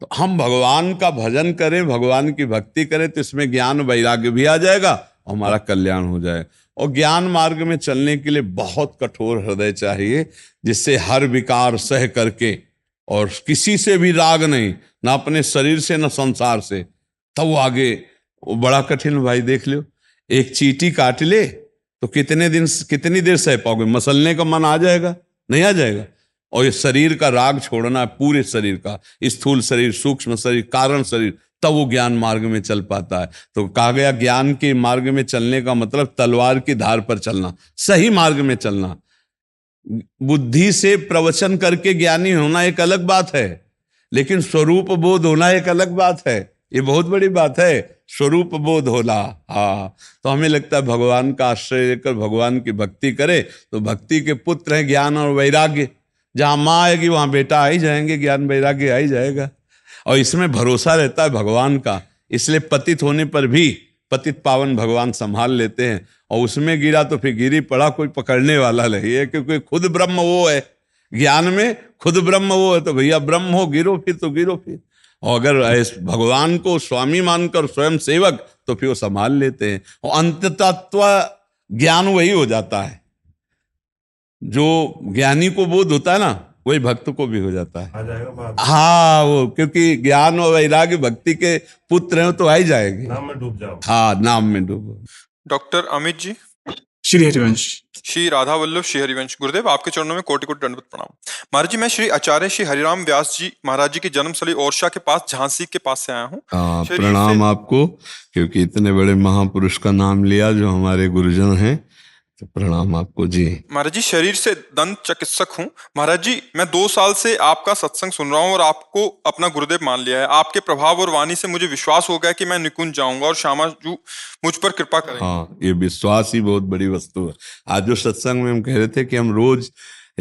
तो हम भगवान का भजन करें, भगवान की भक्ति करें, तो इसमें ज्ञान वैराग्य भी आ जाएगा और हमारा कल्याण हो जाएगा। और ज्ञान मार्ग में चलने के लिए बहुत कठोर हृदय चाहिए, जिससे हर विकार सह करके, और किसी से भी राग नहीं, ना अपने शरीर से ना संसार से, तब वो आगे। वो बड़ा कठिन भाई, देख लो, एक चींटी काट ले तो कितनी देर सह पाओगे? मसलने का मन आ जाएगा? नहीं आ जाएगा। और ये शरीर का राग छोड़ना है, पूरे शरीर का, स्थूल शरीर, सूक्ष्म शरीर, कारण शरीर, तब वो ज्ञान मार्ग में चल पाता है। तो कहा गया ज्ञान के मार्ग में चलने का मतलब तलवार की धार पर चलना, सही मार्ग में चलना। बुद्धि से प्रवचन करके ज्ञानी होना एक अलग बात है, लेकिन स्वरूप बोध होना एक अलग बात है। ये बहुत बड़ी बात है, स्वरूप बोध होना। हाँ, तो हमें लगता है भगवान का आश्रय लेकर भगवान की भक्ति करे तो भक्ति के पुत्र हैं ज्ञान और वैराग्य। जहां माँ आएगी वहां बेटा आ ही जाएंगे, ज्ञान वैराग्य आ ही जाएगा। और इसमें भरोसा रहता है भगवान का, इसलिए पतित होने पर भी पतित पावन भगवान संभाल लेते हैं। और उसमें गिरा तो फिर गिरी पड़ा, कोई पकड़ने वाला नहीं है, क्योंकि खुद ब्रह्म वो है। ज्ञान में खुद ब्रह्म वो है, तो भैया ब्रह्म हो, गिरो फिर तो गिरो फिर। और अगर भगवान को स्वामी मानकर स्वयं सेवक, तो फिर वो संभाल लेते हैं। और अंत तत्व ज्ञान वही हो जाता है, जो ज्ञानी को बोध होता है ना, वही भक्त को भी हो जाता है। आ जाएगा बात। हाँ, वो क्योंकि ज्ञान और वैराग्य भक्ति के पुत्र हैं तो आ ही जाएंगे। नाम में डूब जाओ। हाँ, नाम में डूबो। डॉक्टर अमित जी। श्री हरिवंश। श्री राधा वल्लभ श्री हरिवंश। गुरुदेव, आपके चरणों में कोटि कोटि दंडवत प्रणाम। महाराज जी, मैं श्री आचार्य श्री हरिराम व्यास जी महाराज जी की जन्मस्थली ओरछा के पास झांसी के पास से आया हूँ। प्रणाम आपको, क्योंकि इतने बड़े महापुरुष का नाम लिया जो हमारे गुरुजन हैं, तो प्रणाम आपको जी। महाराज जी, शरीर से दंत चिकित्सक हूँ। महाराज जी, मैं 2 साल से आपका सत्संग सुन रहा हूँ और आपको अपना गुरुदेव मान लिया है। आपके प्रभाव और वाणी से मुझे विश्वास हो गया कि मैं निकुंज जाऊंगा और श्यामा जी मुझ पर कृपा करेंगे। हाँ, ये विश्वास ही बहुत बड़ी वस्तु है। आज जो सत्संग में हम कह रहे थे कि हम रोज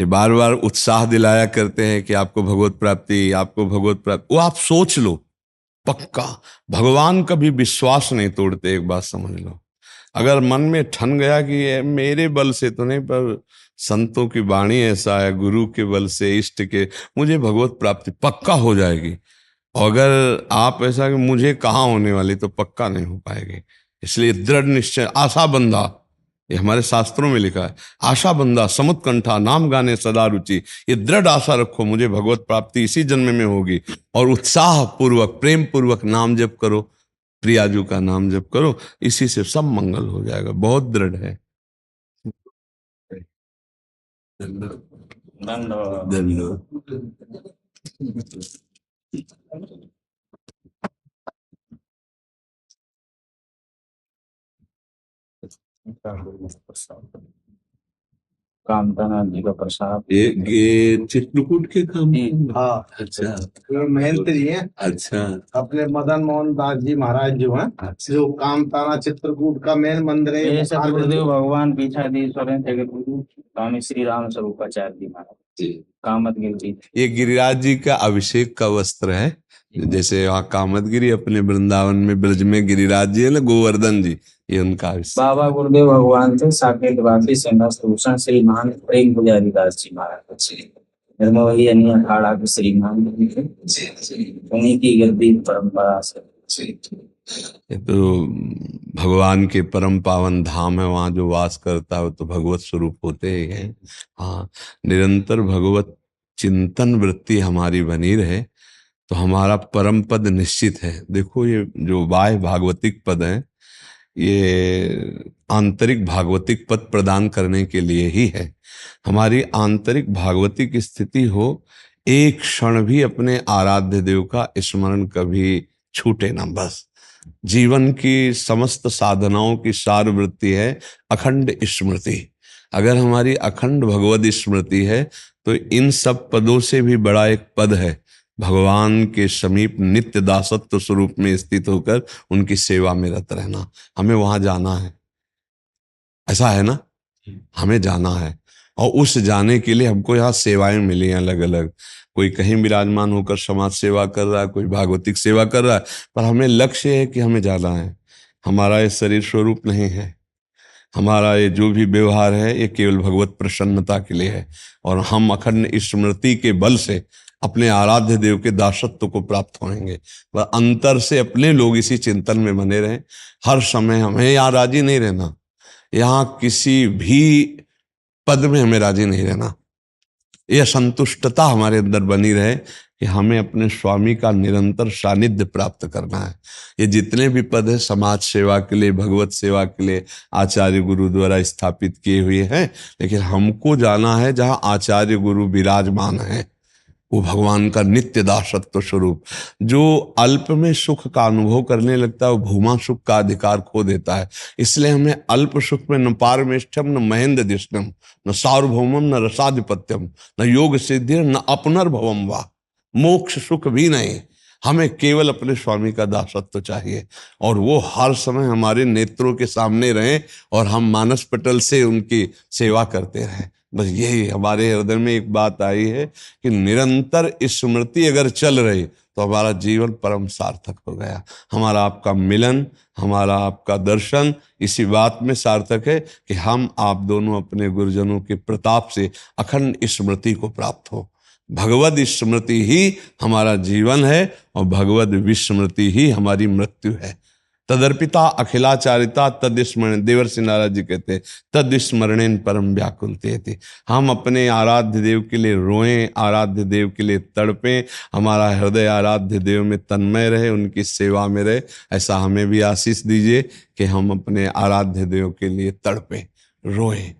बार बार उत्साह दिलाया करते हैं कि आपको भगवत प्राप्ति, आपको भगवत प्राप्ति, वो आप सोच लो पक्का। भगवान कभी विश्वास नहीं तोड़ते, एक बात समझ लो। अगर मन में ठन गया कि ये मेरे बल से तो नहीं, पर संतों की वाणी ऐसा है, गुरु के बल से, इष्ट के, मुझे भगवत प्राप्ति पक्का हो जाएगी। और अगर आप ऐसा कि मुझे कहाँ होने वाली, तो पक्का नहीं हो पाएगी। इसलिए दृढ़ निश्चय, आशा बंधा, ये हमारे शास्त्रों में लिखा है, आशा बंधा समुत्कंठा नाम गाने सदा रुचि। ये दृढ़ आशा रखो, मुझे भगवत प्राप्ति इसी जन्म में होगी। और उत्साह पूर्वक, प्रेम पूर्वक नाम जप करो, प्रियाजू का नाम जप करो, इसी से सब मंगल हो जाएगा। बहुत दृढ़ है। कामताना जी का प्रसाद। ये चित्रकूट के काम। हाँ, अच्छा ये महेंद्र जी हैं, अच्छा अपने मदन मोहन दास जी महाराज जो हैं, जो कामताना चित्रकूट का मेन मंदिर है। ये सब गुरुदेव भगवान पीठाधीश्वर हैं, जगत गुरु स्वामी श्री राम स्वरूपाचार्य जी महाराज कामतगिरी जी। ये गिरिराज जी का अभिषेक का वस्त्र है। जैसे वहाँ कामतगिरी अपने वृंदावन में ब्रज में गिरिराज जी है ना, गोवर्धन जी, ये उनका अभिषेक। बाबा गुरुदेव भगवान थे साकेत वासी सेनास्थ भूषण श्री महान प्रेम पुजारी दास जी महाराज। निर्मोही अन्य अखाड़ा के श्रीमान उन्हीं की गद्दी परंपरा से। ये तो भगवान के परम पावन धाम है, वहाँ जो वास करता है वो तो भगवत स्वरूप होते ही हैं। हाँ, निरंतर भगवत चिंतन वृत्ति हमारी बनी रहे तो हमारा परम पद निश्चित है। देखो ये जो बाह्य भागवतिक पद है, ये आंतरिक भागवतिक पद प्रदान करने के लिए ही है। हमारी आंतरिक भागवतिक स्थिति हो, एक क्षण भी अपने आराध्य देव का स्मरण कभी छूटे ना। बस जीवन की समस्त साधनाओं की सार वृत्ति है अखंड स्मृति। अगर हमारी अखंड भगवत स्मृति है तो इन सब पदों से भी बड़ा एक पद है, भगवान के समीप नित्य दासत्व स्वरूप में स्थित होकर उनकी सेवा में रत रहना। हमें वहां जाना है, ऐसा है ना, हमें जाना है। और उस जाने के लिए हमको यहाँ सेवाएं मिली हैं अलग अलग। कोई कहीं विराजमान होकर समाज सेवा कर रहा है, कोई भागवतिक सेवा कर रहा है, पर हमें लक्ष्य है कि हमें जाना है। हमारा ये शरीर स्वरूप नहीं है, हमारा ये जो भी व्यवहार है ये केवल भगवत प्रसन्नता के लिए है। और हम अखंड स्मृति के बल से अपने आराध्य देव के दासत्व को प्राप्त होंगे। वह अंतर से अपने लोग इसी चिंतन में बने रहें। हर समय हमें यहाँ राजी नहीं रहना, यहाँ किसी भी पद में हमें राजी नहीं रहना। यह संतुष्टता हमारे अंदर बनी रहे कि हमें अपने स्वामी का निरंतर सानिध्य प्राप्त करना है। ये जितने भी पद है समाज सेवा के लिए, भगवत सेवा के लिए आचार्य गुरु द्वारा स्थापित किए हुए हैं, लेकिन हमको जाना है जहाँ आचार्य गुरु विराजमान है, वो भगवान का नित्य दासत्व स्वरूप। जो अल्प में सुख का अनुभव करने लगता है वो भूमा सुख का अधिकार खो देता है। इसलिए हमें अल्प सुख में न पारमेष्ठम न महेंद्र दिष्टम न सार्वभौमम न रसाधिपत्यम न योग सिद्धि न अपनर्भवम वा, मोक्ष सुख भी नहीं। हमें केवल अपने स्वामी का दासत्व चाहिए और वो हर समय हमारे नेत्रों के सामने रहे और हम मानस पटल से उनकी सेवा करते रहें। बस यही हमारे हृदय में एक बात आई है कि निरंतर स्मृति अगर चल रही तो हमारा जीवन परम सार्थक हो गया। हमारा आपका मिलन, हमारा आपका दर्शन इसी बात में सार्थक है कि हम आप दोनों अपने गुरुजनों के प्रताप से अखंड स्मृति को प्राप्त हो। भगवद स्मृति ही हमारा जीवन है और भगवद विस्मृति ही हमारी मृत्यु है। तदर्पिता अखिलाचारिता तदस्मरण, देवर्षि नारद जी कहते हैं तदस्मरणेन परम व्याकुलते थे। हम अपने आराध्य देव के लिए रोएं, आराध्य देव के लिए तड़पें, हमारा हृदय आराध्य देव में तन्मय रहे, उनकी सेवा में रहे। ऐसा हमें भी आशीष दीजिए कि हम अपने आराध्य देव के लिए तड़पें, रोएं।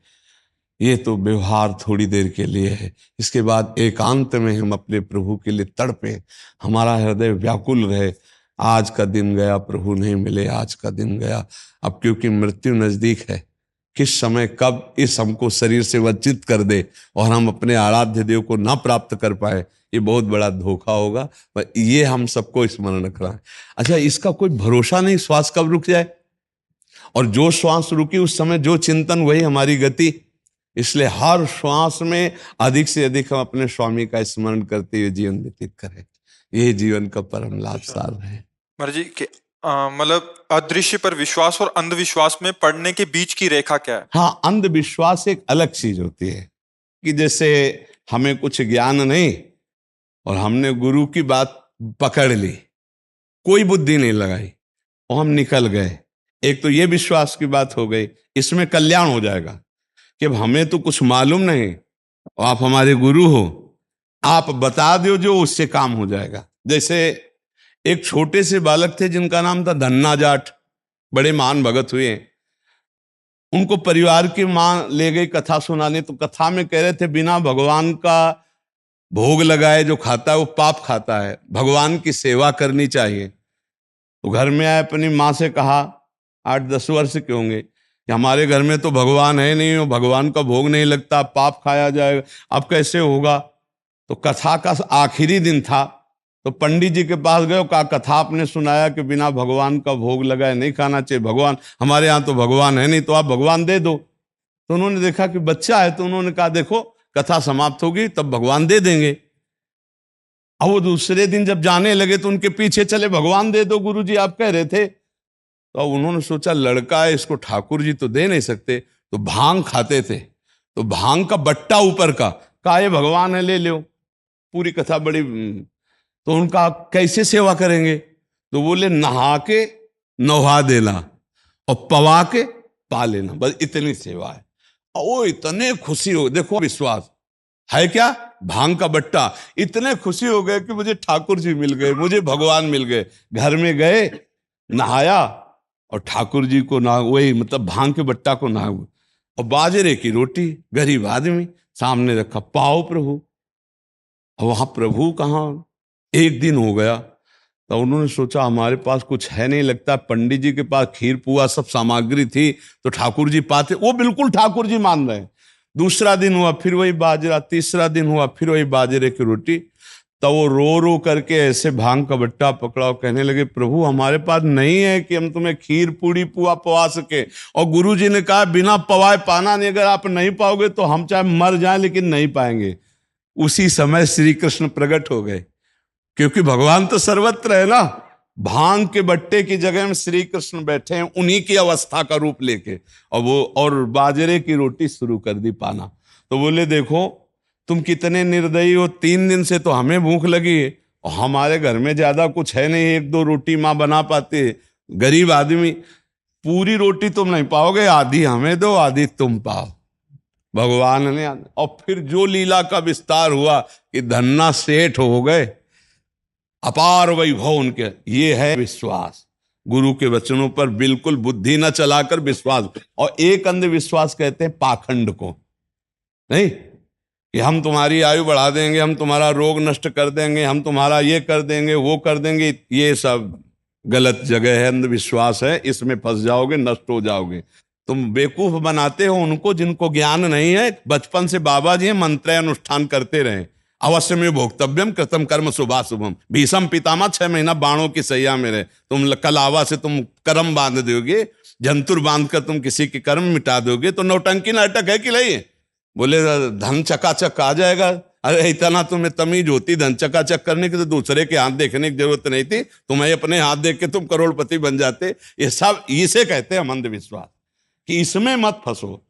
ये तो व्यवहार थोड़ी देर के लिए है, इसके बाद एकांत में हम अपने प्रभु के लिए तड़पें, हमारा हृदय व्याकुल रहे। आज का दिन गया, प्रभु नहीं मिले, आज का दिन गया। अब क्योंकि मृत्यु नजदीक है, किस समय कब इस हमको शरीर से वंचित कर दे और हम अपने आराध्य देव को ना प्राप्त कर पाए, ये बहुत बड़ा धोखा होगा। पर ये हम सबको स्मरण रखना है। अच्छा, इसका कोई भरोसा नहीं श्वास कब रुक जाए, और जो श्वास रुकी उस समय जो चिंतन वही हमारी गति। इसलिए हर श्वास में अधिक से अधिक हम अपने स्वामी का स्मरण करते हुए जीवन व्यतीत करें। यही जीवन का परम लाभ सार है। महाराज जी के मतलब अदृश्य पर विश्वास और अंधविश्वास में पड़ने के बीच की रेखा क्या है? हाँ, अंधविश्वास एक अलग चीज होती है कि जैसे हमें कुछ ज्ञान नहीं और हमने गुरु की बात पकड़ ली, कोई बुद्धि नहीं लगाई और हम निकल गए। एक तो ये विश्वास की बात हो गई, इसमें कल्याण हो जाएगा कि अब हमें तो कुछ मालूम नहीं और आप हमारे गुरु हो, आप बता दो जो उससे काम हो जाएगा। जैसे एक छोटे से बालक थे जिनका नाम था धन्ना जाट, बड़े महान भगत हुए। उनको परिवार की माँ ले गई कथा सुनाने, तो कथा में कह रहे थे बिना भगवान का भोग लगाए जो खाता है वो पाप खाता है, भगवान की सेवा करनी चाहिए। तो घर में आए, अपनी माँ से कहा, 8-10 वर्ष के होंगे, कि हमारे घर में तो भगवान है नहीं, और भगवान का भोग नहीं लगता, पाप खाया जाएगा, अब कैसे होगा। तो कथा का आखिरी दिन था, तो पंडित जी के पास गए, कहा कथा आपने सुनाया कि बिना भगवान का भोग लगाए नहीं खाना चाहिए, भगवान हमारे यहाँ तो भगवान है नहीं, तो आप भगवान दे दो। तो उन्होंने देखा कि बच्चा है, तो उन्होंने कहा देखो कथा समाप्त होगी तब भगवान दे देंगे। अब वो दूसरे दिन जब जाने लगे तो उनके पीछे चले, भगवान दे दो गुरुजी आप कह रहे थे। तो अब उन्होंने सोचा लड़का है, इसको ठाकुर जी तो दे नहीं सकते, तो भांग खाते थे, तो भांग का बट्टा ऊपर का, कहा ये भगवान है ले लो। पूरी कथा बड़ी। तो उनका कैसे सेवा करेंगे, तो बोले नहा के नहा देना और पवा के पा लेना, बस इतनी सेवा है। और वो इतने खुशी हो, देखो विश्वास है क्या, भांग का बट्टा, इतने खुशी हो गए कि मुझे ठाकुर जी मिल गए, मुझे भगवान मिल गए। घर में गए, नहाया और ठाकुर जी को ना, वही मतलब भांग के बट्टा को ना, और बाजरे की रोटी, गरीब आदमी सामने रखा, पाओ प्रभु। और वहां प्रभु कहाँ, एक दिन हो गया, तो उन्होंने सोचा हमारे पास कुछ है नहीं, लगता पंडित जी के पास खीर पुआ सब सामग्री थी तो ठाकुर जी पाते, वो बिल्कुल ठाकुर जी मान रहे हैं। दूसरा दिन हुआ फिर वही बाजरा, तीसरा दिन हुआ फिर वही बाजरे की रोटी। तो वो रो रो करके ऐसे भांग का बट्टा पकड़ा, कहने लगे प्रभु हमारे पास नहीं है कि हम तुम्हें खीर पूड़ी पुआ पवा सके, और गुरु जी ने कहा बिना पवाए पाना नहीं, अगर आप नहीं पाओगे तो हम चाहे मर जाएं लेकिन नहीं पाएंगे। उसी समय श्री कृष्ण प्रकट हो गए, क्योंकि भगवान तो सर्वत्र है ना। भांग के बट्टे की जगह में श्री कृष्ण बैठे हैं, उन्हीं की अवस्था का रूप लेके, और वो और बाजरे की रोटी शुरू कर दी पाना। तो बोले देखो तुम कितने निर्दयी हो, 3 दिन से तो हमें भूख लगी है और हमारे घर में ज्यादा कुछ है नहीं, 1-2 रोटी माँ बना पाती है, गरीब आदमी, पूरी रोटी तुम नहीं पाओगे, आधी हमें दो आधी तुम पाओ। भगवान ने, और फिर जो लीला का विस्तार हुआ कि धन्ना सेठ हो गए, अपार वैभव उनके। ये है विश्वास, गुरु के वचनों पर बिल्कुल बुद्धि न चलाकर विश्वास। और एक अंधविश्वास कहते हैं पाखंड को, नहीं कि हम तुम्हारी आयु बढ़ा देंगे, हम तुम्हारा रोग नष्ट कर देंगे, हम तुम्हारा ये कर देंगे वो कर देंगे, ये सब गलत जगह है, अंधविश्वास है, इसमें फंस जाओगे, नष्ट हो जाओगे। तुम बेवकूफ बनाते हो उनको जिनको ज्ञान नहीं है। बचपन से बाबा जी मंत्र अनुष्ठान करते रहे, अवश्य में भोक्तव्यम कृतम कर्म शुभाशुभम, भीषम पितामह 6 महीना बाणों की सैया में रहे, तुम कलावा से तुम कर्म बांध दोगे, जंतुर बांध कर तुम किसी के कर्म मिटा दोगे, तो नौटंकी नाटक है कि नहीं। बोले धन चकाचक आ जाएगा, अरे इतना तुम्हें तमीज होती धन चकाचक करने की तो दूसरे के हाथ देखने की जरूरत नहीं थी, तुम्हें अपने हाथ देख के तुम करोड़पति बन जाते। ये सब इसे कहते हैं अंधविश्वास, कि इसमें मत फंसो,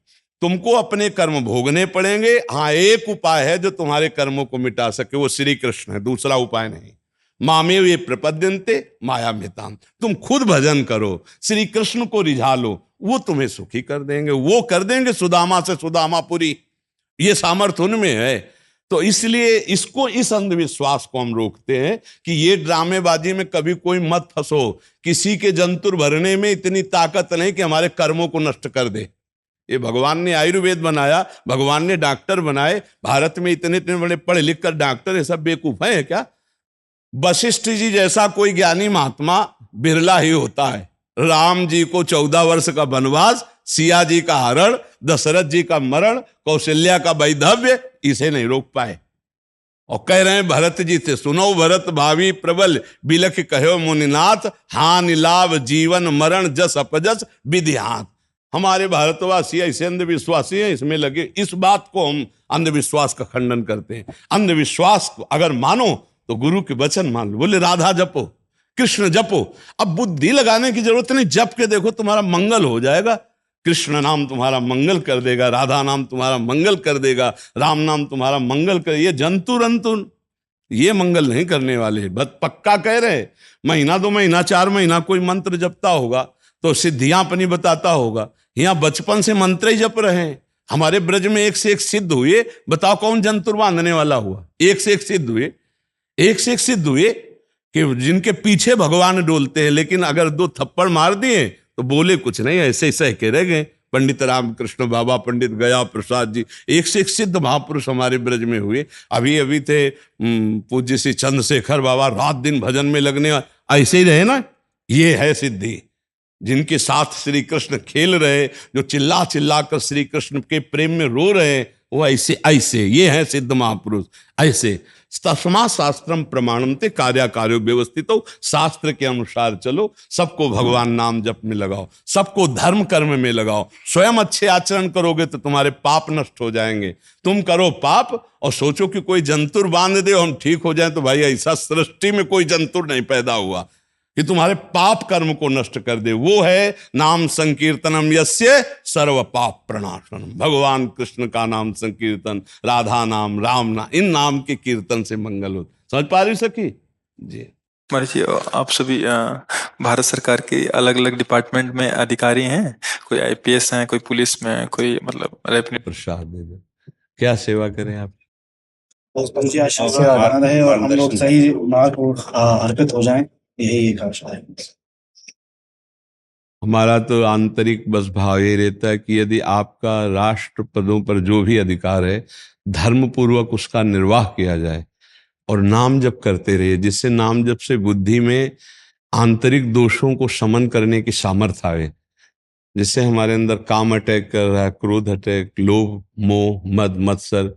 तुमको अपने कर्म भोगने पड़ेंगे। हाँ एक उपाय है जो तुम्हारे कर्मों को मिटा सके, वो श्री कृष्ण है, दूसरा उपाय नहीं। मामेव ये प्रपद्यन्ते माया मेताम, तुम खुद भजन करो, श्री कृष्ण को रिझा लो, वो तुम्हें सुखी कर देंगे, वो कर देंगे सुदामा से सुदामापुरी, ये सामर्थ्य उनमें है। तो इसलिए इसको, इस अंधविश्वास को हम रोकते हैं कि ये ड्रामेबाजी में कभी कोई मत फंसो। किसी के जंतुर भरने में इतनी ताकत नहीं कि हमारे कर्मों को नष्ट कर दे। ये भगवान ने आयुर्वेद बनाया, भगवान ने डॉक्टर बनाए, भारत में इतने इतने बड़े पढ़े लिख कर डॉक्टर, ये सब बेवकूफ है क्या। वशिष्ठ जी जैसा कोई ज्ञानी महात्मा बिरला ही होता है। राम जी को 14 वर्ष का वनवास, सिया जी का हरण, दशरथ जी का मरण, कौशल्या का वैधव्य, इसे नहीं रोक पाए। और कह रहे हैं भरत जी से, सुनो भरत भावी प्रबल बिलख कहो मुनिनाथ, हानि लाभ जीवन मरण जस अपजस विधि हाथ। हमारे भारतवासी ऐसे अंधविश्वासी हैं, इसमें लगे। इस बात को हम अंधविश्वास का खंडन करते हैं। अंधविश्वास को अगर मानो तो गुरु के वचन मान लो। बोले राधा जपो, कृष्ण जपो, अब बुद्धि लगाने की जरूरत नहीं, जप के देखो तुम्हारा मंगल हो जाएगा। कृष्ण नाम तुम्हारा मंगल कर देगा, राधा नाम तुम्हारा मंगल कर देगा, राम नाम तुम्हारा मंगल कर। ये जंतुर अंतुर ये मंगल नहीं करने वाले, बस पक्का कह रहे। महीना 2 महीना 4 महीना कोई मंत्र जपता होगा तो सिद्धियां अपनी बताता होगा। यहाँ बचपन से मंत्र ही जप रहे हैं। हमारे ब्रज में एक से एक सिद्ध हुए, बताओ कौन जंतुर बांधने वाला हुआ। एक से एक सिद्ध हुए, एक से एक सिद्ध हुए कि जिनके पीछे भगवान डोलते हैं, लेकिन अगर 2 थप्पड़ मार दिए तो बोले कुछ नहीं, ऐसे ही सह के रह गए। पंडित रामकृष्ण बाबा, पंडित गया प्रसाद जी, एक से एक सिद्ध महापुरुष हमारे ब्रज में हुए। अभी अभी थे पूज्य श्री चंद्रशेखर बाबा, रात दिन भजन में लगने, ऐसे ही रहे ना। ये है सिद्धि, जिनके साथ श्री कृष्ण खेल रहे, जो चिल्ला चिल्ला कर श्री कृष्ण के प्रेम में रो रहे हैं, वो ऐसे ऐसे ये है सिद्ध महापुरुष। ऐसे तस्मा शास्त्रम प्रमाणमते कार्याकार्यो व्यवस्थित हो, शास्त्र के अनुसार चलो, सबको भगवान नाम जप में लगाओ, सबको धर्म कर्म में लगाओ। स्वयं अच्छे आचरण करोगे तो तुम्हारे पाप नष्ट हो जाएंगे। तुम करो पाप और सोचो कि कोई जंतुर बांध दे और हम ठीक हो जाए, तो भाई ऐसा सृष्टि में कोई जंतुर नहीं पैदा हुआ कि तुम्हारे पाप कर्म को नष्ट कर दे। वो है नाम संकीर्तनम यस्य सर्व पाप प्रणाशनम। भगवान कृष्ण का नाम संकीर्तन, राधा नाम, राम नाम, इन नाम के कीर्तन से मंगल हो। समझ पा रही सखी जी? महाराज जी, आप सभी भारत सरकार के अलग अलग डिपार्टमेंट में अधिकारी हैं, कोई आईपीएस हैं, कोई पुलिस में, कोई मतलब रेवेन्यू। प्रसाद दे दो, क्या सेवा करें आप? बचपन से आशीर्वाद बना रहे और हम लोग सही मार्ग को अर्पित हो जाएं, यही एक आशा है। हमारा तो आंतरिक बस भाव ये रहता है कि यदि आपका राष्ट्र पदों पर जो भी अधिकार है, धर्म पूर्वक उसका निर्वाह किया जाए और नाम जप करते रहिए, जिससे नाम जप से बुद्धि में आंतरिक दोषों को शमन करने की सामर्थ्य आए, जिससे हमारे अंदर काम अटैक कर रहा है, क्रोध अटैक, लोभ, मोह, मद, मत्सर,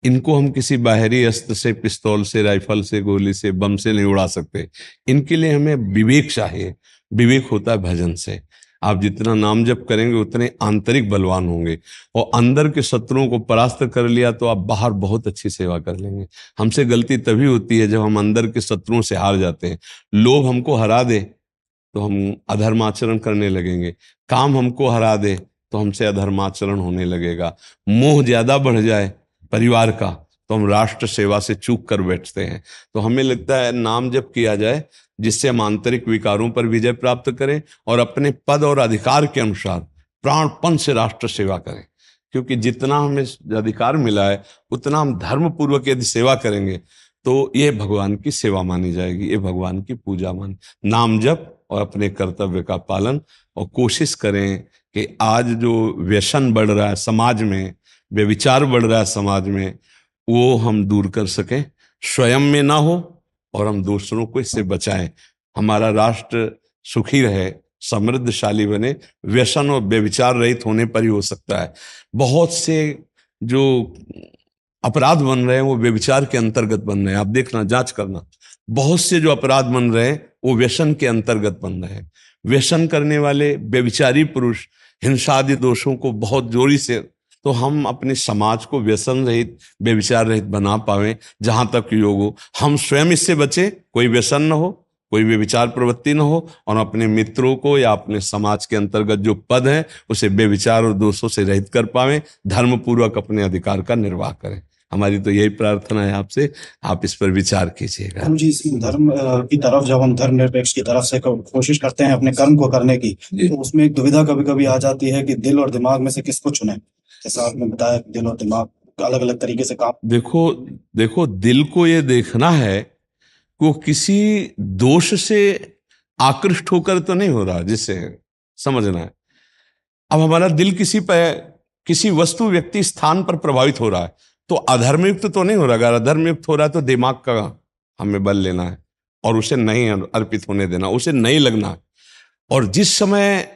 इनको हम किसी बाहरी अस्त्र से, पिस्तौल से, राइफल से, गोली से, बम से नहीं उड़ा सकते। इनके लिए हमें विवेक चाहिए। विवेक होता है भजन से। आप जितना नाम जप करेंगे उतने आंतरिक बलवान होंगे, और अंदर के शत्रुओं को परास्त कर लिया तो आप बाहर बहुत अच्छी सेवा कर लेंगे। हमसे गलती तभी होती है जब हम अंदर के शत्रुओं से हार जाते हैं। लोभ हमको हरा दे तो हम अधर्माचरण करने लगेंगे, काम हमको हरा दे तो हमसे अधर्माचरण होने लगेगा, मोह ज्यादा बढ़ जाए परिवार का तो हम राष्ट्र सेवा से चूक कर बैठते हैं। तो हमें लगता है नाम जप किया जाए जिससे हम आंतरिक विकारों पर विजय प्राप्त करें और अपने पद और अधिकार के अनुसार प्राणपण से राष्ट्र सेवा करें। क्योंकि जितना हमें अधिकार मिला है उतना हम धर्म पूर्वक यदि सेवा करेंगे तो ये भगवान की सेवा मानी जाएगी, ये भगवान की पूजा मानी। नाम जप और अपने कर्तव्य का पालन, और कोशिश करें कि आज जो व्यसन बढ़ रहा है समाज में, व्यभिचार बढ़ रहा है समाज में, वो हम दूर कर सकें, स्वयं में ना हो और हम दूसरों को इससे बचाएं। हमारा राष्ट्र सुखी रहे, समृद्धशाली बने, व्यसन और व्यभिचार रहित होने पर ही हो सकता है। बहुत से जो अपराध बन रहे हैं वो व्यभिचार के अंतर्गत बन रहे हैं। आप देखना, जांच करना, बहुत से जो अपराध बन रहे हैं वो व्यसन के अंतर्गत बन रहे हैं। व्यसन करने वाले व्यभिचारी पुरुष हिंसा आदि दोषों को बहुत जोरी से, तो हम अपने समाज को व्यसन रहित, व्यभिचार रहित बना पावे जहां तक योग हो। हम स्वयं इससे बचे, कोई व्यसन न हो, कोई व्यभिचार प्रवृत्ति न हो, और अपने मित्रों को या अपने समाज के अंतर्गत जो पद है उसे व्यभिचार और दोषों से रहित कर पावे, धर्म पूर्वक अपने अधिकार का निर्वाह करें। हमारी तो यही प्रार्थना है आपसे, आप इस पर विचार कीजिएगा। हम जी इस धर्म की तरफ, जब हम धर्मनिरपेक्ष की तरफ से कोशिश करते हैं अपने कर्म को करने की, तो उसमें एक दुविधा कभी कभी आ जाती है कि दिल और दिमाग में से किसको चुने। जैसा आपने बताया, दिल और दिमाग अलग अलग तरीके से काम। देखो दिल को ये देखना है कि वो किसी दोष से आकृष्ट होकर तो नहीं हो रहा, जिससे समझना है। अब हमारा दिल किसी वस्तु, व्यक्ति, स्थान पर प्रभावित हो रहा है तो अधर्मयुक्त तो नहीं हो रहा। अगर अधर्मयुक्त हो रहा है तो दिमाग का हमें बल लेना है और उसे नहीं अर्पित होने देना, उसे नहीं लगना है। और जिस समय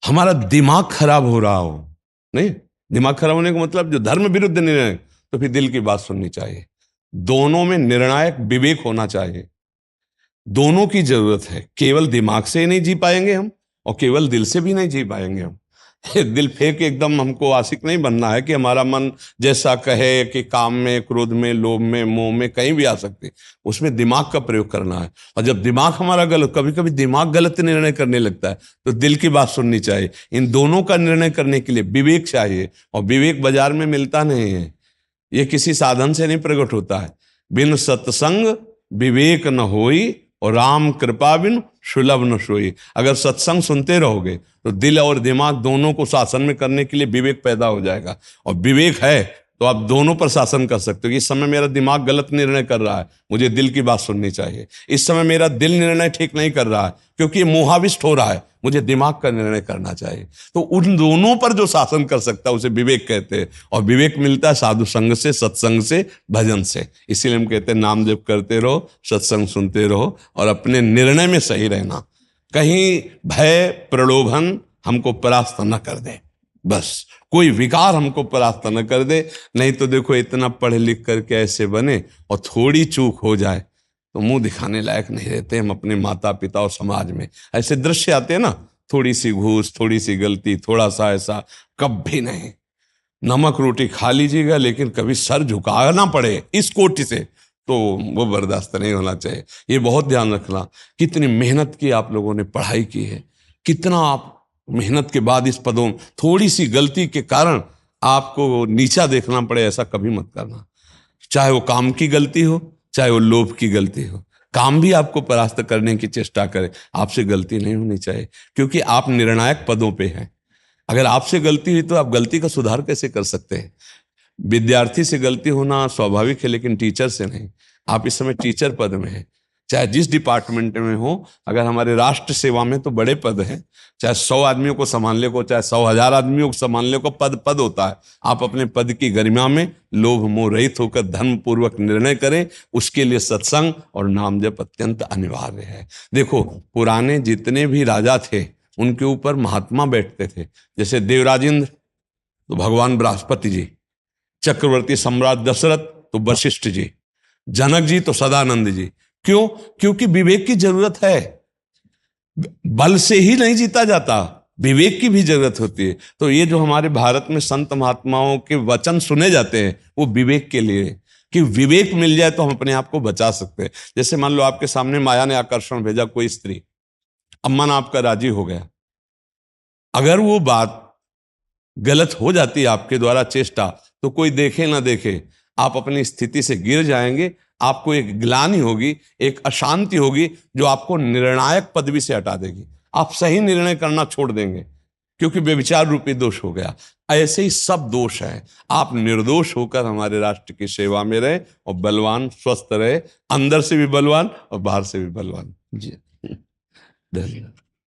हमारा दिमाग खराब हो रहा हो, नहीं, दिमाग खराब होने का मतलब जो धर्म विरुद्ध निर्णय, तो फिर दिल की बात सुननी चाहिए। दोनों में निर्णायक विवेक होना चाहिए। दोनों की जरूरत है। केवल दिमाग से नहीं जी पाएंगे हम और केवल दिल से भी नहीं जी पाएंगे हम। दिल फेंक एकदम हमको आशिक नहीं बनना है कि हमारा मन जैसा कहे, कि काम में, क्रोध में, लोभ में, मोह में कहीं भी आ सकते। उसमें दिमाग का प्रयोग करना है। और जब दिमाग हमारा गलत, कभी कभी दिमाग गलत निर्णय करने लगता है, तो दिल की बात सुननी चाहिए। इन दोनों का निर्णय करने के लिए विवेक चाहिए, और विवेक बाजार में मिलता नहीं है। ये किसी साधन से नहीं प्रकट होता है। बिन सत्संग विवेक न होई, और राम कृपा बिन सुलभ न सोई। अगर सत्संग सुनते रहोगे तो दिल और दिमाग दोनों को शासन में करने के लिए विवेक पैदा हो जाएगा, और विवेक है तो आप दोनों पर शासन कर सकते हो। इस समय मेरा दिमाग गलत निर्णय कर रहा है, मुझे दिल की बात सुननी चाहिए। इस समय मेरा दिल निर्णय ठीक नहीं कर रहा है क्योंकि ये मोहाविष्ट हो रहा है, मुझे दिमाग का निर्णय करना चाहिए। तो उन दोनों पर जो शासन कर सकता है उसे विवेक कहते हैं। और विवेक मिलता है साधु संग से, सत्संग से, भजन से। इसीलिए हम कहते हैं नाम जप करते रहो, सत्संग सुनते रहो और अपने निर्णय में सही रहना। कहीं भय प्रलोभन हमको परास्त न कर दे, बस कोई विकार हमको परास्त न कर दे। नहीं तो देखो इतना पढ़ लिख करके ऐसे बने और थोड़ी चूक हो जाए तो मुंह दिखाने लायक नहीं रहते हम अपने माता पिता और समाज में। ऐसे दृश्य आते हैं ना, थोड़ी सी घूस, थोड़ी सी गलती, थोड़ा सा ऐसा, कभी नहीं। नमक रोटी खा लीजिएगा लेकिन कभी सर झुकाना पड़े इस कोटि से तो वो बर्दाश्त नहीं होना चाहिए। ये बहुत ध्यान रखना। कितनी मेहनत की आप लोगों ने पढ़ाई की है, कितना आप मेहनत के बाद इस पदों, थोड़ी सी गलती के कारण आपको नीचा देखना पड़े, ऐसा कभी मत करना। चाहे वो काम की गलती हो, चाहे वो लोभ की गलती हो, काम भी आपको परास्त करने की चेष्टा करे, आपसे गलती नहीं होनी चाहिए, क्योंकि आप निर्णायक पदों पे हैं। अगर आपसे गलती हुई तो आप गलती का सुधार कैसे कर सकते हैं? विद्यार्थी से गलती होना स्वाभाविक है, लेकिन टीचर से नहीं। आप इस समय टीचर पद में हैं, चाहे जिस डिपार्टमेंट में हो। अगर हमारे राष्ट्र सेवा में तो बड़े पद हैं, चाहे 100 आदमियों को संभालने को, चाहे 100,000 आदमियों को संभालने को पद होता है। आप अपने पद की गरिमा में लोभ मोह रहित होकर धर्म पूर्वक निर्णय करें, उसके लिए सत्संग और नाम जप अत्यंत अनिवार्य है। देखो पुराने जितने भी राजा थे उनके ऊपर महात्मा बैठते थे, जैसे देवराजेंद्र तो भगवान बृहस्पति जी, चक्रवर्ती सम्राट दशरथ तो वशिष्ठ जी, जनक जी तो सदानंद जी। क्यों? क्योंकि विवेक की जरूरत है। बल से ही नहीं जीता जाता, विवेक की भी जरूरत होती है। तो ये जो हमारे भारत में संत महात्माओं के वचन सुने जाते हैं वो विवेक के लिए, कि विवेक मिल जाए तो हम अपने आप को बचा सकते हैं। जैसे मान लो आपके सामने माया ने आकर्षण भेजा, कोई स्त्री, अब मन आपका राजी हो गया, अगर वो बात गलत हो जाती है आपके द्वारा चेष्टा, तो कोई देखे ना देखे आप अपनी स्थिति से गिर जाएंगे। आपको एक ग्लानि होगी, एक अशांति होगी जो आपको निर्णायक पदवी से हटा देगी। आप सही निर्णय करना छोड़ देंगे क्योंकि व्यभिचार रूपी दोष हो गया। ऐसे ही सब दोष हैं। आप निर्दोष होकर हमारे राष्ट्र की सेवा में रहे और बलवान स्वस्थ रहे, अंदर से भी बलवान और बाहर से भी बलवान। जी धन्यवाद।